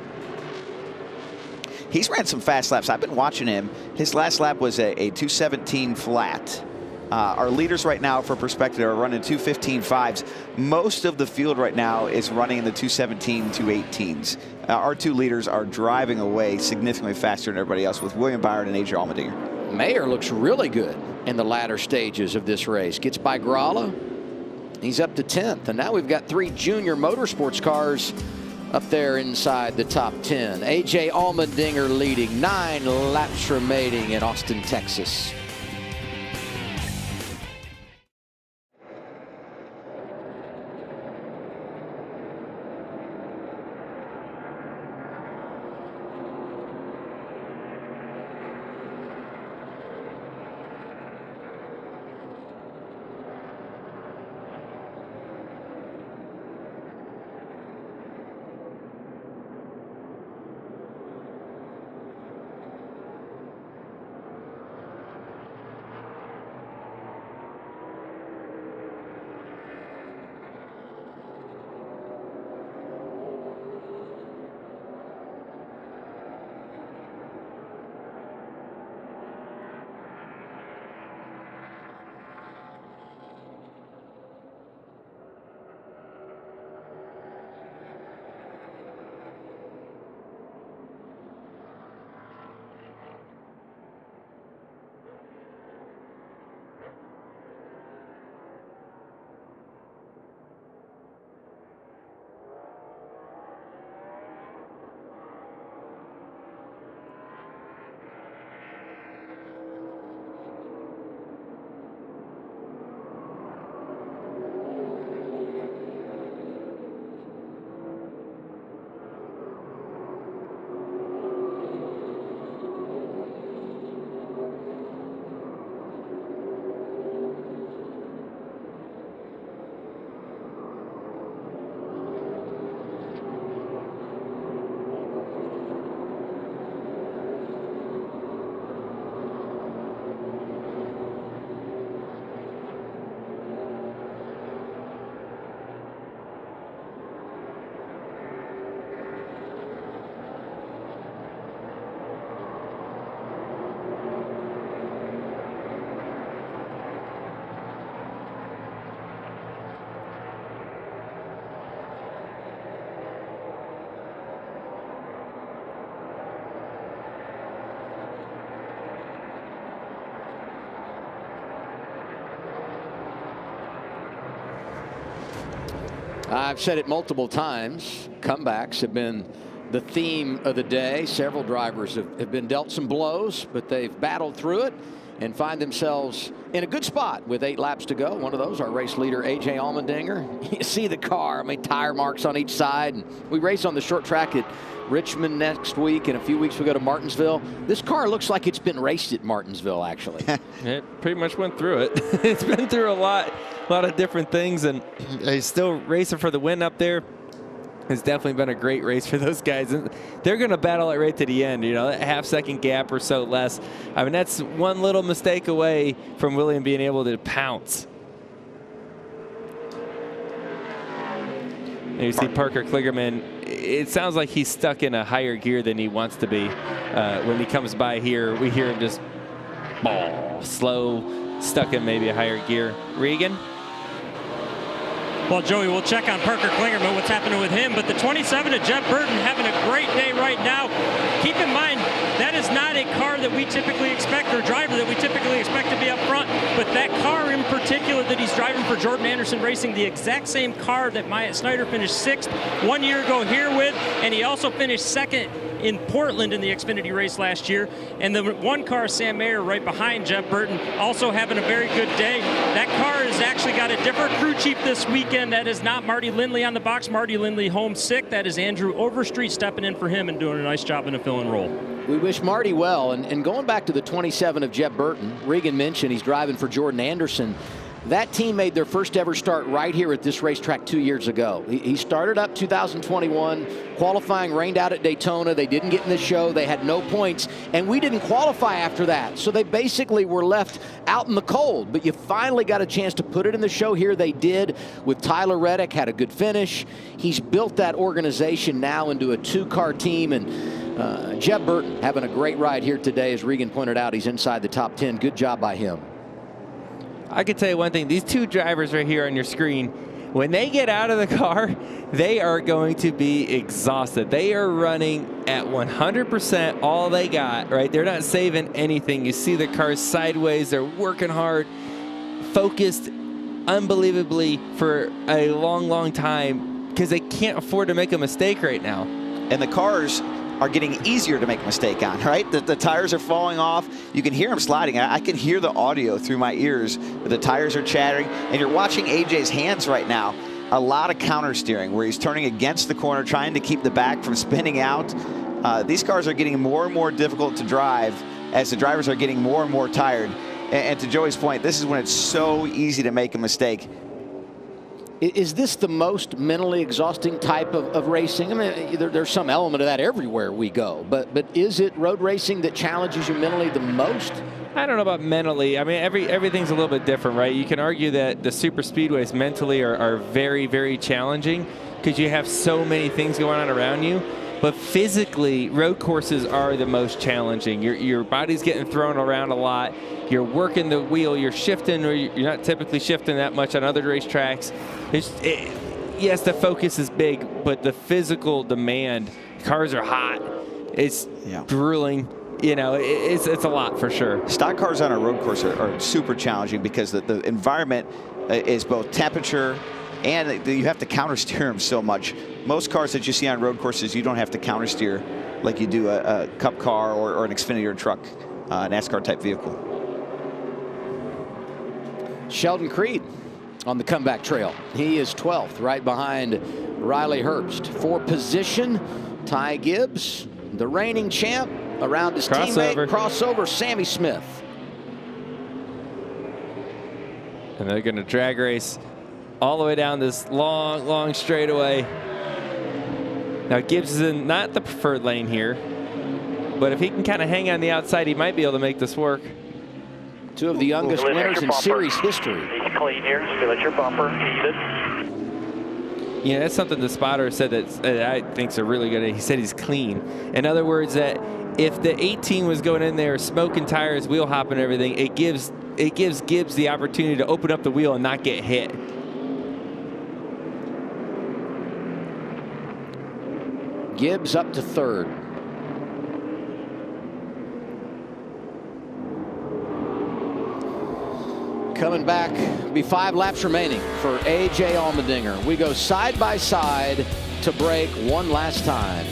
He's ran some fast laps. I've been watching him. His last lap was a 217 flat. Our leaders right now, for perspective, are running 215.5s. Most of the field right now is running in the 217, 218s. Our 2 leaders are driving away significantly faster than everybody else, with William Byron and AJ Allmendinger. Mayer looks really good in the latter stages of this race. Gets by Gralla. He's up to 10th. And now we've got 3 junior motorsports cars up there inside the top 10. AJ Allmendinger leading, 9 laps remaining in Austin, Texas. I've said it multiple times. Comebacks have been the theme of the day. Several drivers have been dealt some blows, but they've battled through it and find themselves in a good spot with 8 laps to go. One of those, our race leader, A.J. Allmendinger. You see the car, I mean, tire marks on each side. And we race on the short track at Richmond next week. In a few weeks, we go to Martinsville. This car looks like it's been raced at Martinsville, actually. It pretty much went through it. It's been through a lot of different things, and he's still racing for the win up there. It's definitely been a great race for those guys. And they're going to battle it right to the end. You know, that half-second gap or so less. I mean, that's one little mistake away from William being able to pounce. And you see Parker Kligerman. It sounds like he's stuck in a higher gear than he wants to be. When he comes by here, we hear him just slow, stuck in maybe a higher gear. Regan? Well, Joey, we'll check on Parker Kligerman, what's happening with him. But the 27 of Jeff Burton having a great day right now. Keep in mind, that is not a car that we typically expect, or driver that we typically expect to be up front. But that car in particular that he's driving for Jordan Anderson Racing, the exact same car that Myatt Snyder finished 6th 1 year ago here with. And he also finished 2nd in Portland in the Xfinity race last year. And the one car, Sam Mayer, right behind Jeff Burton, also having a very good day. That car has actually got a different crew chief this weekend. That is not Marty Lindley on the box. Marty Lindley home sick. That is Andrew Overstreet stepping in for him and doing a nice job in a fill and roll. We wish Marty well. And going back to the 27 of Jeff Burton, Regan mentioned he's driving for Jordan Anderson. That team made their first ever start right here at this racetrack 2 years ago. He started up 2021, qualifying rained out at Daytona. They didn't get in the show. They had no points, and we didn't qualify after that. So they basically were left out in the cold. But you finally got a chance to put it in the show here. They did with Tyler Reddick, had a good finish. He's built that organization now into a 2-car team, and Jeff Burton having a great ride here today. As Regan pointed out, he's inside the top 10. Good job by him. I can tell you one thing. These 2 drivers right here on your screen, when they get out of the car, they are going to be exhausted. They are running at 100% all they got, right? They're not saving anything. You see the cars sideways. They're working hard, focused unbelievably for a long, long time because they can't afford to make a mistake right now. And the cars are getting easier to make a mistake on, right? The tires are falling off. You can hear them sliding. I can hear the audio through my ears. The tires are chattering, and you're watching AJ's hands right now. A lot of counter steering where he's turning against the corner, trying to keep the back from spinning out. These cars are getting more and more difficult to drive as the drivers are getting more and more tired. And to Joey's point, this is when it's so easy to make a mistake. Is this the most mentally exhausting type of racing? I mean, there's some element of that everywhere we go, but is it road racing that challenges you mentally the most? I don't know about mentally. I mean, everything's a little bit different, right? You can argue that the super speedways mentally are very, very challenging because you have so many things going on around you. But physically, road courses are the most challenging. Your body's getting thrown around a lot. You're working the wheel. You're shifting, or you're not typically shifting that much on other racetracks. Yes, the focus is big, but the physical demand, cars are hot. It's grueling. You know, it's a lot for sure. Stock cars on a road course are super challenging because the environment is both temperature and you have to counter steer them so much. Most cars that you see on road courses, you don't have to counter steer like you do a Cup car or an Xfinity or truck, NASCAR type vehicle. Sheldon Creed on the comeback trail. He is 12th, right behind Riley Herbst. For position, Ty Gibbs, the reigning champ, around his teammate, crossover, Sammy Smith. And they're going to drag race all the way down this long, long straightaway. Now Gibbs is in not the preferred lane here, but if he can kind of hang on the outside, he might be able to make this work. 2 of the youngest winners in series history. He's clean here. Feel at your bumper. Heated. Yeah, that's something the spotter said that I think's a really good. He said he's clean. In other words, that if the 18 was going in there smoking tires, wheel hopping, everything, it gives Gibbs the opportunity to open up the wheel and not get hit. Gibbs up to 3rd. Coming back, be 5 laps remaining for A.J. Allmendinger. We go side by side to break one last time.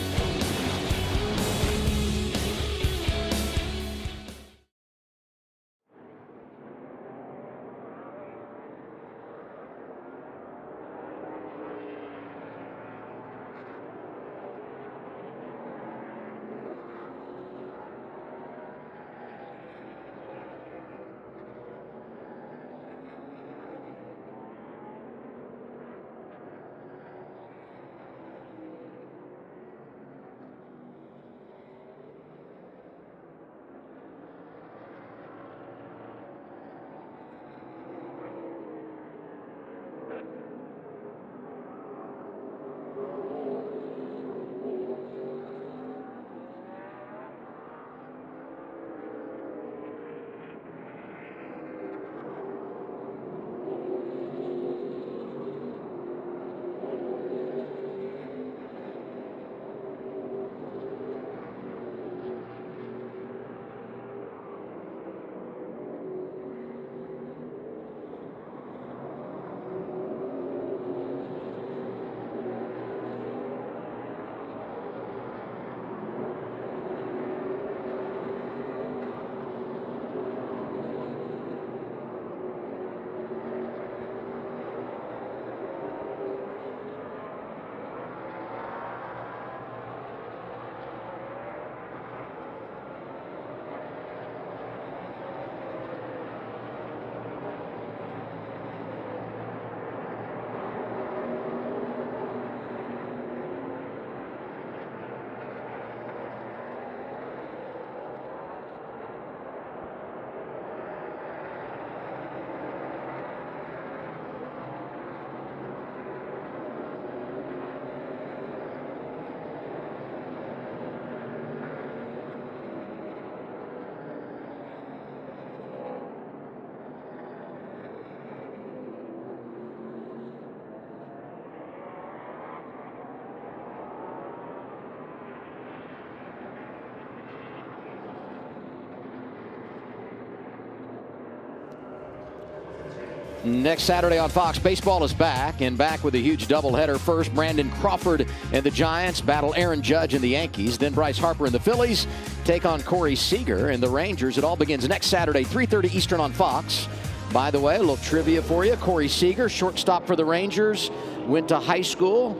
Next Saturday on Fox, baseball is back, and back with a huge doubleheader. First, Brandon Crawford and the Giants battle Aaron Judge and the Yankees. Then Bryce Harper and the Phillies take on Corey Seager and the Rangers. It all begins next Saturday, 3:30 Eastern on Fox. By the way, a little trivia for you. Corey Seager, shortstop for the Rangers, went to high school,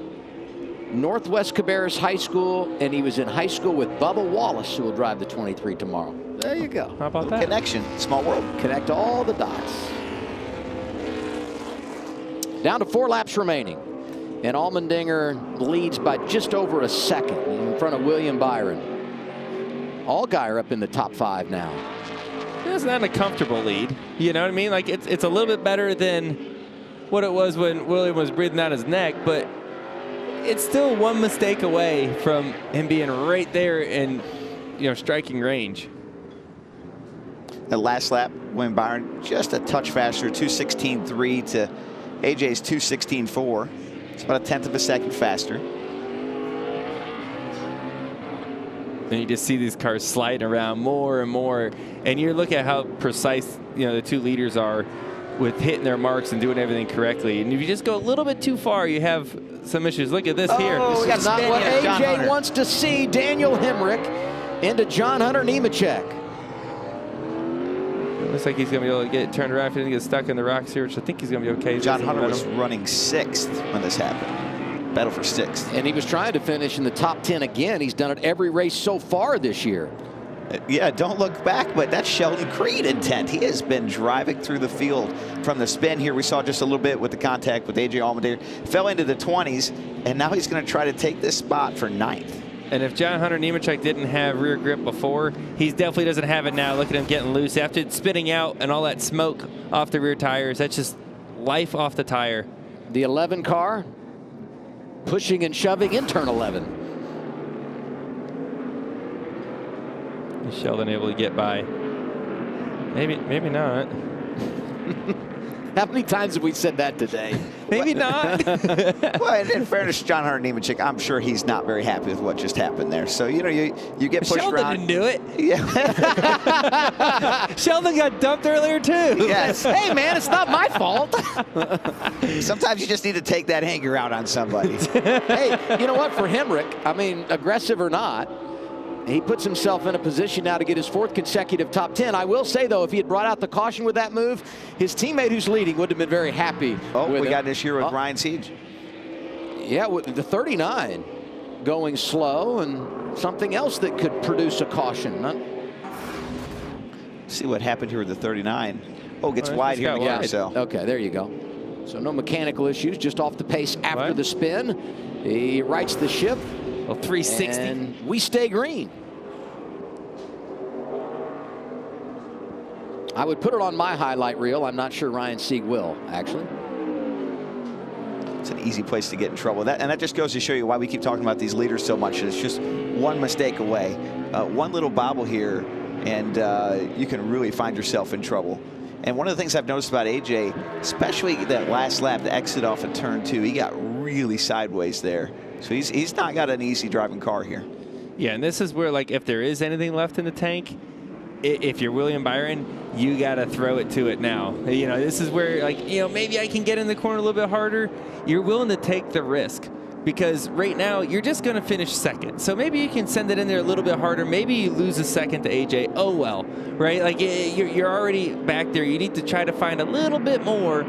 Northwest Cabarrus High School, and he was in high school with Bubba Wallace, who will drive the 23 tomorrow. There you go. How about that? Connection. Small world. Connect all the dots. Down to 4 laps remaining. And Allmendinger leads by just over a second in front of William Byron. Allgaier up in the top 5 now. That's not a comfortable lead. You know what I mean? Like, it's a little bit better than what it was when William was breathing down his neck, but it's still one mistake away from him being right there in, striking range. The last lap, William Byron just a touch faster, 2:16.3 to AJ's 2:16.4. It's about a 1/10 of a second faster. And you just see these cars sliding around more and more. And you look at how precise, the two leaders are with hitting their marks and doing everything correctly. And if you just go a little bit too far, you have some issues. Look at this here. Oh, This is not what John AJ Hunter wants to see. Daniel Hemrick into John Hunter Nemechek. Looks like he's going to be able to get it turned around if he doesn't get stuck in the rocks here, which I think he's going to be okay. John Hunter was running 6th when this happened. Battle for 6th. And he was trying to finish in the top 10 again. He's done it every race so far this year. Yeah, don't look back, but that's Sheldon Creed intent. He has been driving through the field from the spin here. We saw just a little bit with the contact with A.J. Allmendinger. Fell into the 20s, and now he's going to try to take this spot for 9th. And if John Hunter Nemechek didn't have rear grip before, he definitely doesn't have it now. Look at him getting loose. After spitting out and all that smoke off the rear tires, that's just life off the tire. The 11 car pushing and shoving in turn 11. Is Sheldon able to get by? Maybe not. How many times have we said that today? Maybe not. Well, in fairness to John Hunter Nemechek, I'm sure he's not very happy with what just happened there. So, you know, you get pushed Sheldon around. didn't do it. Yeah. Sheldon got dumped earlier, too. Yes. Hey, man, it's not my fault. Sometimes you just need to take that anger out on somebody. Hey, you know what? For Hemrick, I mean, aggressive or not, he puts himself in a position now to get his 4th consecutive top 10. I will say, though, if he had brought out the caution with that move, his teammate who's leading would have been very happy with we him. got this year with Ryan Siege. Yeah, with the 39 going slow and something else that could produce a caution. See what happened here with the 39. Oh, gets wide here in the Yeah, carousel. okay, there you go. So no mechanical issues, just off the pace after the spin. He rights the ship. Well, 360. And we stay green. I would put it on my highlight reel. I'm not sure Ryan Sieg will, actually. It's an easy place to get in trouble. And that just goes to show you why we keep talking about these leaders so much. It's just one mistake away. One little bobble here, and you can really find yourself in trouble. And one of the things I've noticed about AJ, especially that last lap, the exit off of turn 2, he got really sideways there. So he's not got an easy driving car here. Yeah, and this is where, like, if there is anything left in the tank, if you're William Byron, you got to throw it to it now. You know, this is where, like, you know, maybe I can get in the corner a little bit harder. You're willing to take the risk because right now you're just going to finish 2nd. So maybe you can send it in there a little bit harder. Maybe you lose a 2nd to AJ. Oh, well, right? Like, you're already back there. You need to try to find a little bit more.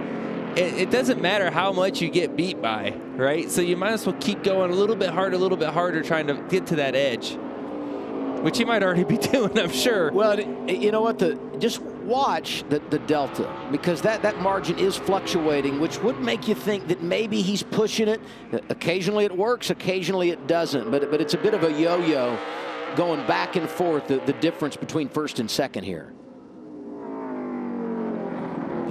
It doesn't matter how much you get beat by, right? So you might as well keep going a little bit harder, trying to get to that edge, which you might already be doing, I'm sure. Well, you know what? Just watch the delta, because that margin is fluctuating, which would make you think that maybe he's pushing it. Occasionally it works, occasionally it doesn't. But it's a bit of a yo-yo going back and forth, the difference between 1st and 2nd here.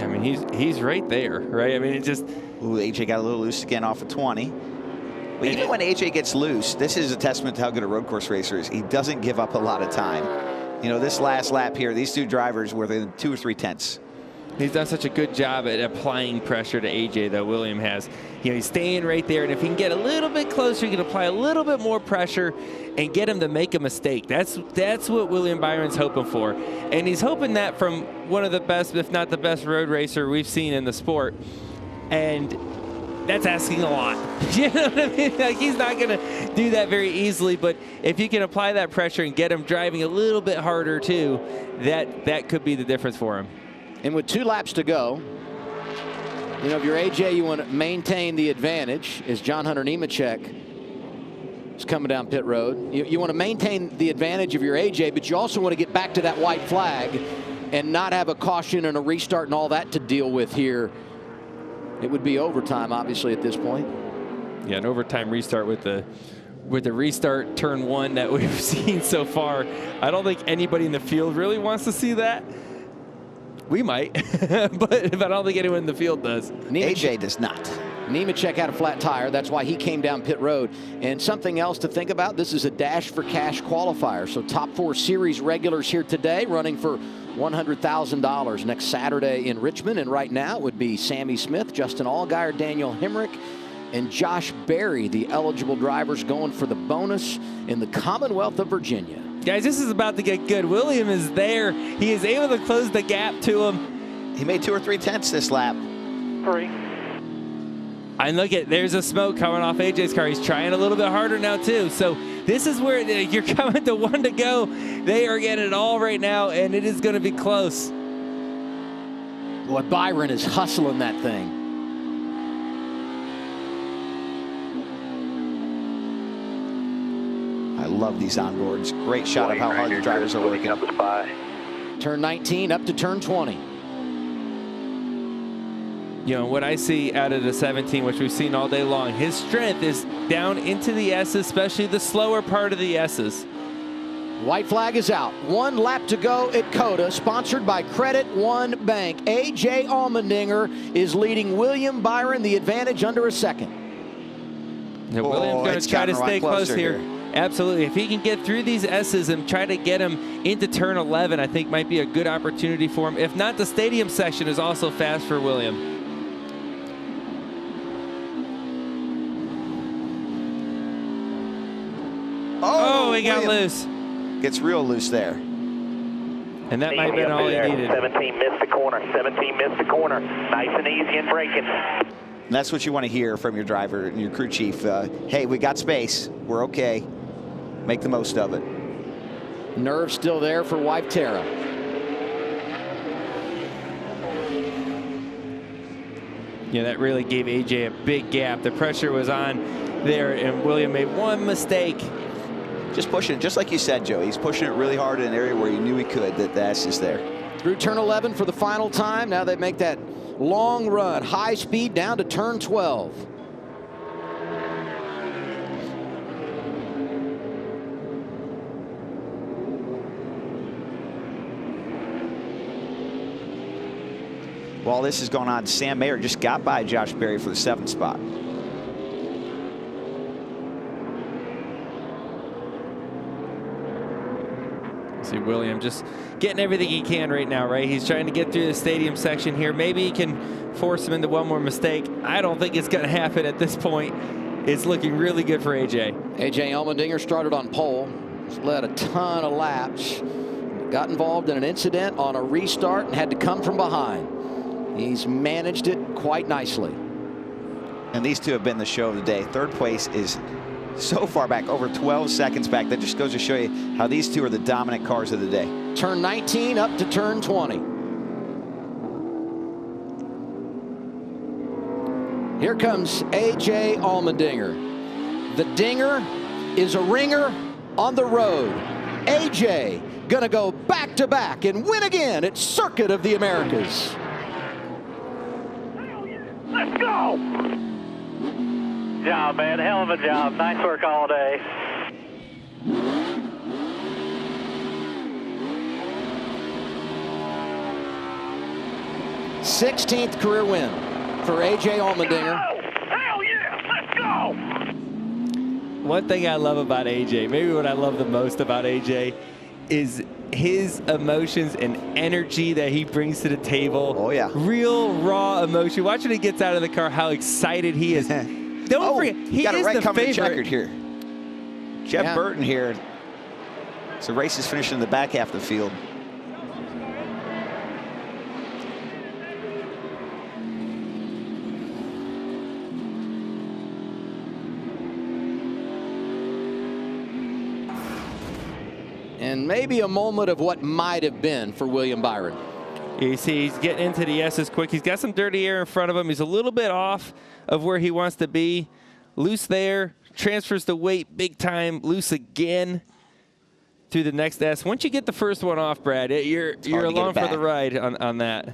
I mean, he's right there, right? I mean, it just... Ooh, AJ got a little loose again off of 20. But even when AJ gets loose, this is a testament to how good a road course racer is. He doesn't give up a lot of time. You know, this last lap here, these 2 drivers were within 2 or 3 tenths. He's done such a good job at applying pressure to AJ that William has. You know, he's staying right there, and if he can get a little bit closer, he can apply a little bit more pressure and get him to make a mistake. That's what William Byron's hoping for. And he's hoping that from one of the best, if not the best road racer we've seen in the sport. And that's asking a lot. You know what I mean? Like, he's not going to do that very easily, but if you can apply that pressure and get him driving a little bit harder too, that could be the difference for him. And with 2 laps to go, you know, if you're AJ, you want to maintain the advantage as John Hunter Nemechek is coming down pit road. You want to maintain the advantage of your AJ, but you also want to get back to that white flag and not have a caution and a restart and all that to deal with here. It would be overtime, obviously, at this point. Yeah, an overtime restart with the restart turn 1 that we've seen so far. I don't think anybody in the field really wants to see that. We might, but I don't think anyone in the field does. AJ does not. Nemechek had a flat tire. That's why he came down pit road. And something else to think about, this is a Dash for Cash qualifier. So top 4 series regulars here today running for $100,000 next Saturday in Richmond. And right now it would be Sammy Smith, Justin Allgaier, Daniel Hemrick, and Josh Berry, the eligible drivers going for the bonus in the Commonwealth of Virginia. Guys, this is about to get good. William is there. He is able to close the gap to him. He made 2 or 3 tenths this lap. 3. And look at, there's a smoke coming off AJ's car. He's trying a little bit harder now too. So this is where you're coming to 1 to go. They are getting it all right now, and it is going to be close. Boy, Byron is hustling that thing. I love these onboards. Great shot of how hard the drivers are working. Turn 19 up to turn 20. You know, what I see out of the 17, which we've seen all day long, his strength is down into the S's, especially the slower part of the S's. White flag is out. 1 lap to go at COTA, sponsored by Credit One Bank. A.J. Allmendinger is leading William Byron the advantage under a second. Now, William's going to try to stay close here. Absolutely. If he can get through these S's and try to get him into turn 11, I think might be a good opportunity for him. If not, the stadium section is also fast for William. Oh, he got loose. Gets real loose there. And that might have been all he needed. 17 missed the corner. 17 missed the corner. Nice and easy and braking. And that's what you want to hear from your driver and your crew chief. Hey, we got space. We're okay. Make the most of it. Nerve still there for Wife Tara. Yeah, that really gave AJ a big gap. The pressure was on there, and William made one mistake. Just pushing it, just like you said, Joe. He's pushing it really hard in an area where he knew he could. The S is there. Through turn 11 for the final time. Now they make that long run, high speed down to turn 12. While this is going on, Sam Mayer just got by Josh Berry for the 7th spot. See William just getting everything he can right now, right? He's trying to get through the stadium section here. Maybe he can force him into one more mistake. I don't think it's going to happen at this point. It's looking really good for AJ. AJ Allmendinger started on pole. He's led a ton of laps. Got involved in an incident on a restart and had to come from behind. He's managed it quite nicely. And these two have been the show of the day. Third place is so far back, over 12 seconds back. That just goes to show you how these two are the dominant cars of the day. Turn 19 up to turn 20. Here comes AJ Allmendinger. The dinger is a ringer on the road. AJ gonna go back to back and win again at Circuit of the Americas. Let's go! Job, man. Hell of a job. Nice work all day. th career win for AJ Allmendinger. Hell yeah! Let's go! One thing I love about AJ, maybe what I love the most about AJ, is his emotions and energy that he brings to the table. Oh, yeah. Real raw emotion. Watch when he gets out of the car, how excited he is. Don't forget, he got is it right the coming favorite. checkered here. Jeff Burton here. So race is finishing in the back half of the field. And maybe a moment of what might have been for William Byron. You see he's getting into the S's quick. He's got some dirty air in front of him. He's a little bit off of where he wants to be. Loose there, transfers the weight big time, loose again through the next S. Once you get the first one off, Brad, you're along for the ride on that.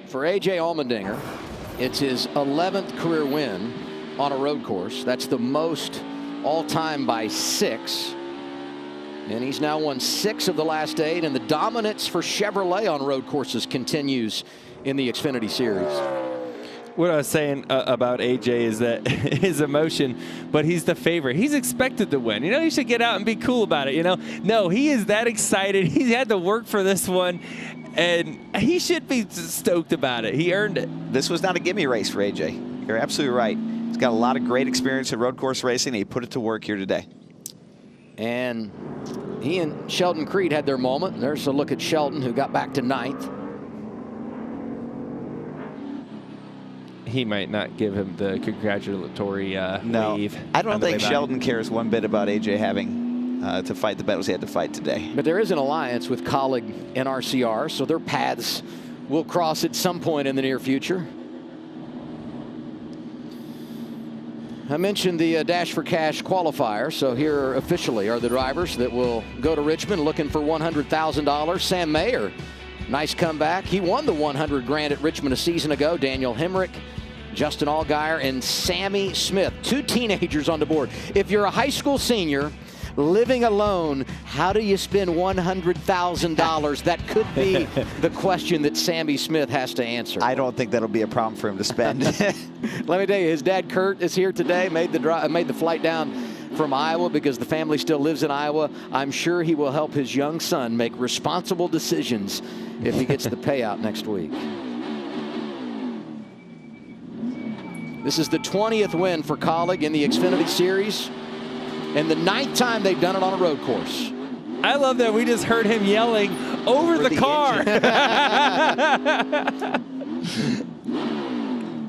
For AJ Allmendinger, it's his 11th career win on a road course. That's the most all-time by 6. And he's now won 6 of the last 8, and the dominance for Chevrolet on road courses continues in the Xfinity Series. What I was saying about AJ is that his emotion, but he's the favorite. He's expected to win. You know, he should get out and be cool about it, you know. No, he is that excited. He had to work for this one, and he should be stoked about it. He earned it. This was not a gimme race for AJ. You're absolutely right. He's got a lot of great experience in road course racing, and he put it to work here today. And he and Sheldon Creed had their moment. There's a look at Sheldon, who got back to 9th. He might not give him the congratulatory wave. I don't think Sheldon cares one bit about AJ having to fight the battles he had to fight today. But there is an alliance with colleague NRCR, so their paths will cross at some point in the near future. I mentioned the Dash for Cash qualifier, so here officially are the drivers that will go to Richmond looking for $100,000. Sam Mayer, nice comeback. He won the $100,000 at Richmond a season ago. Daniel Hemrick, Justin Allgaier, and Sammy Smith, 2 teenagers on the board. If you're a high school senior living alone, how do you spend $100,000? That could be the question that Sammy Smith has to answer. I don't think that'll be a problem for him to spend. Let me tell you, his dad Kurt is here today. Made the flight down from Iowa because the family still lives in Iowa. I'm sure he will help his young son make responsible decisions if he gets the payout next week. This is the 20th win for Colleague in the Xfinity Series, and the 9th time they've done it on a road course. I love that we just heard him yelling over the car.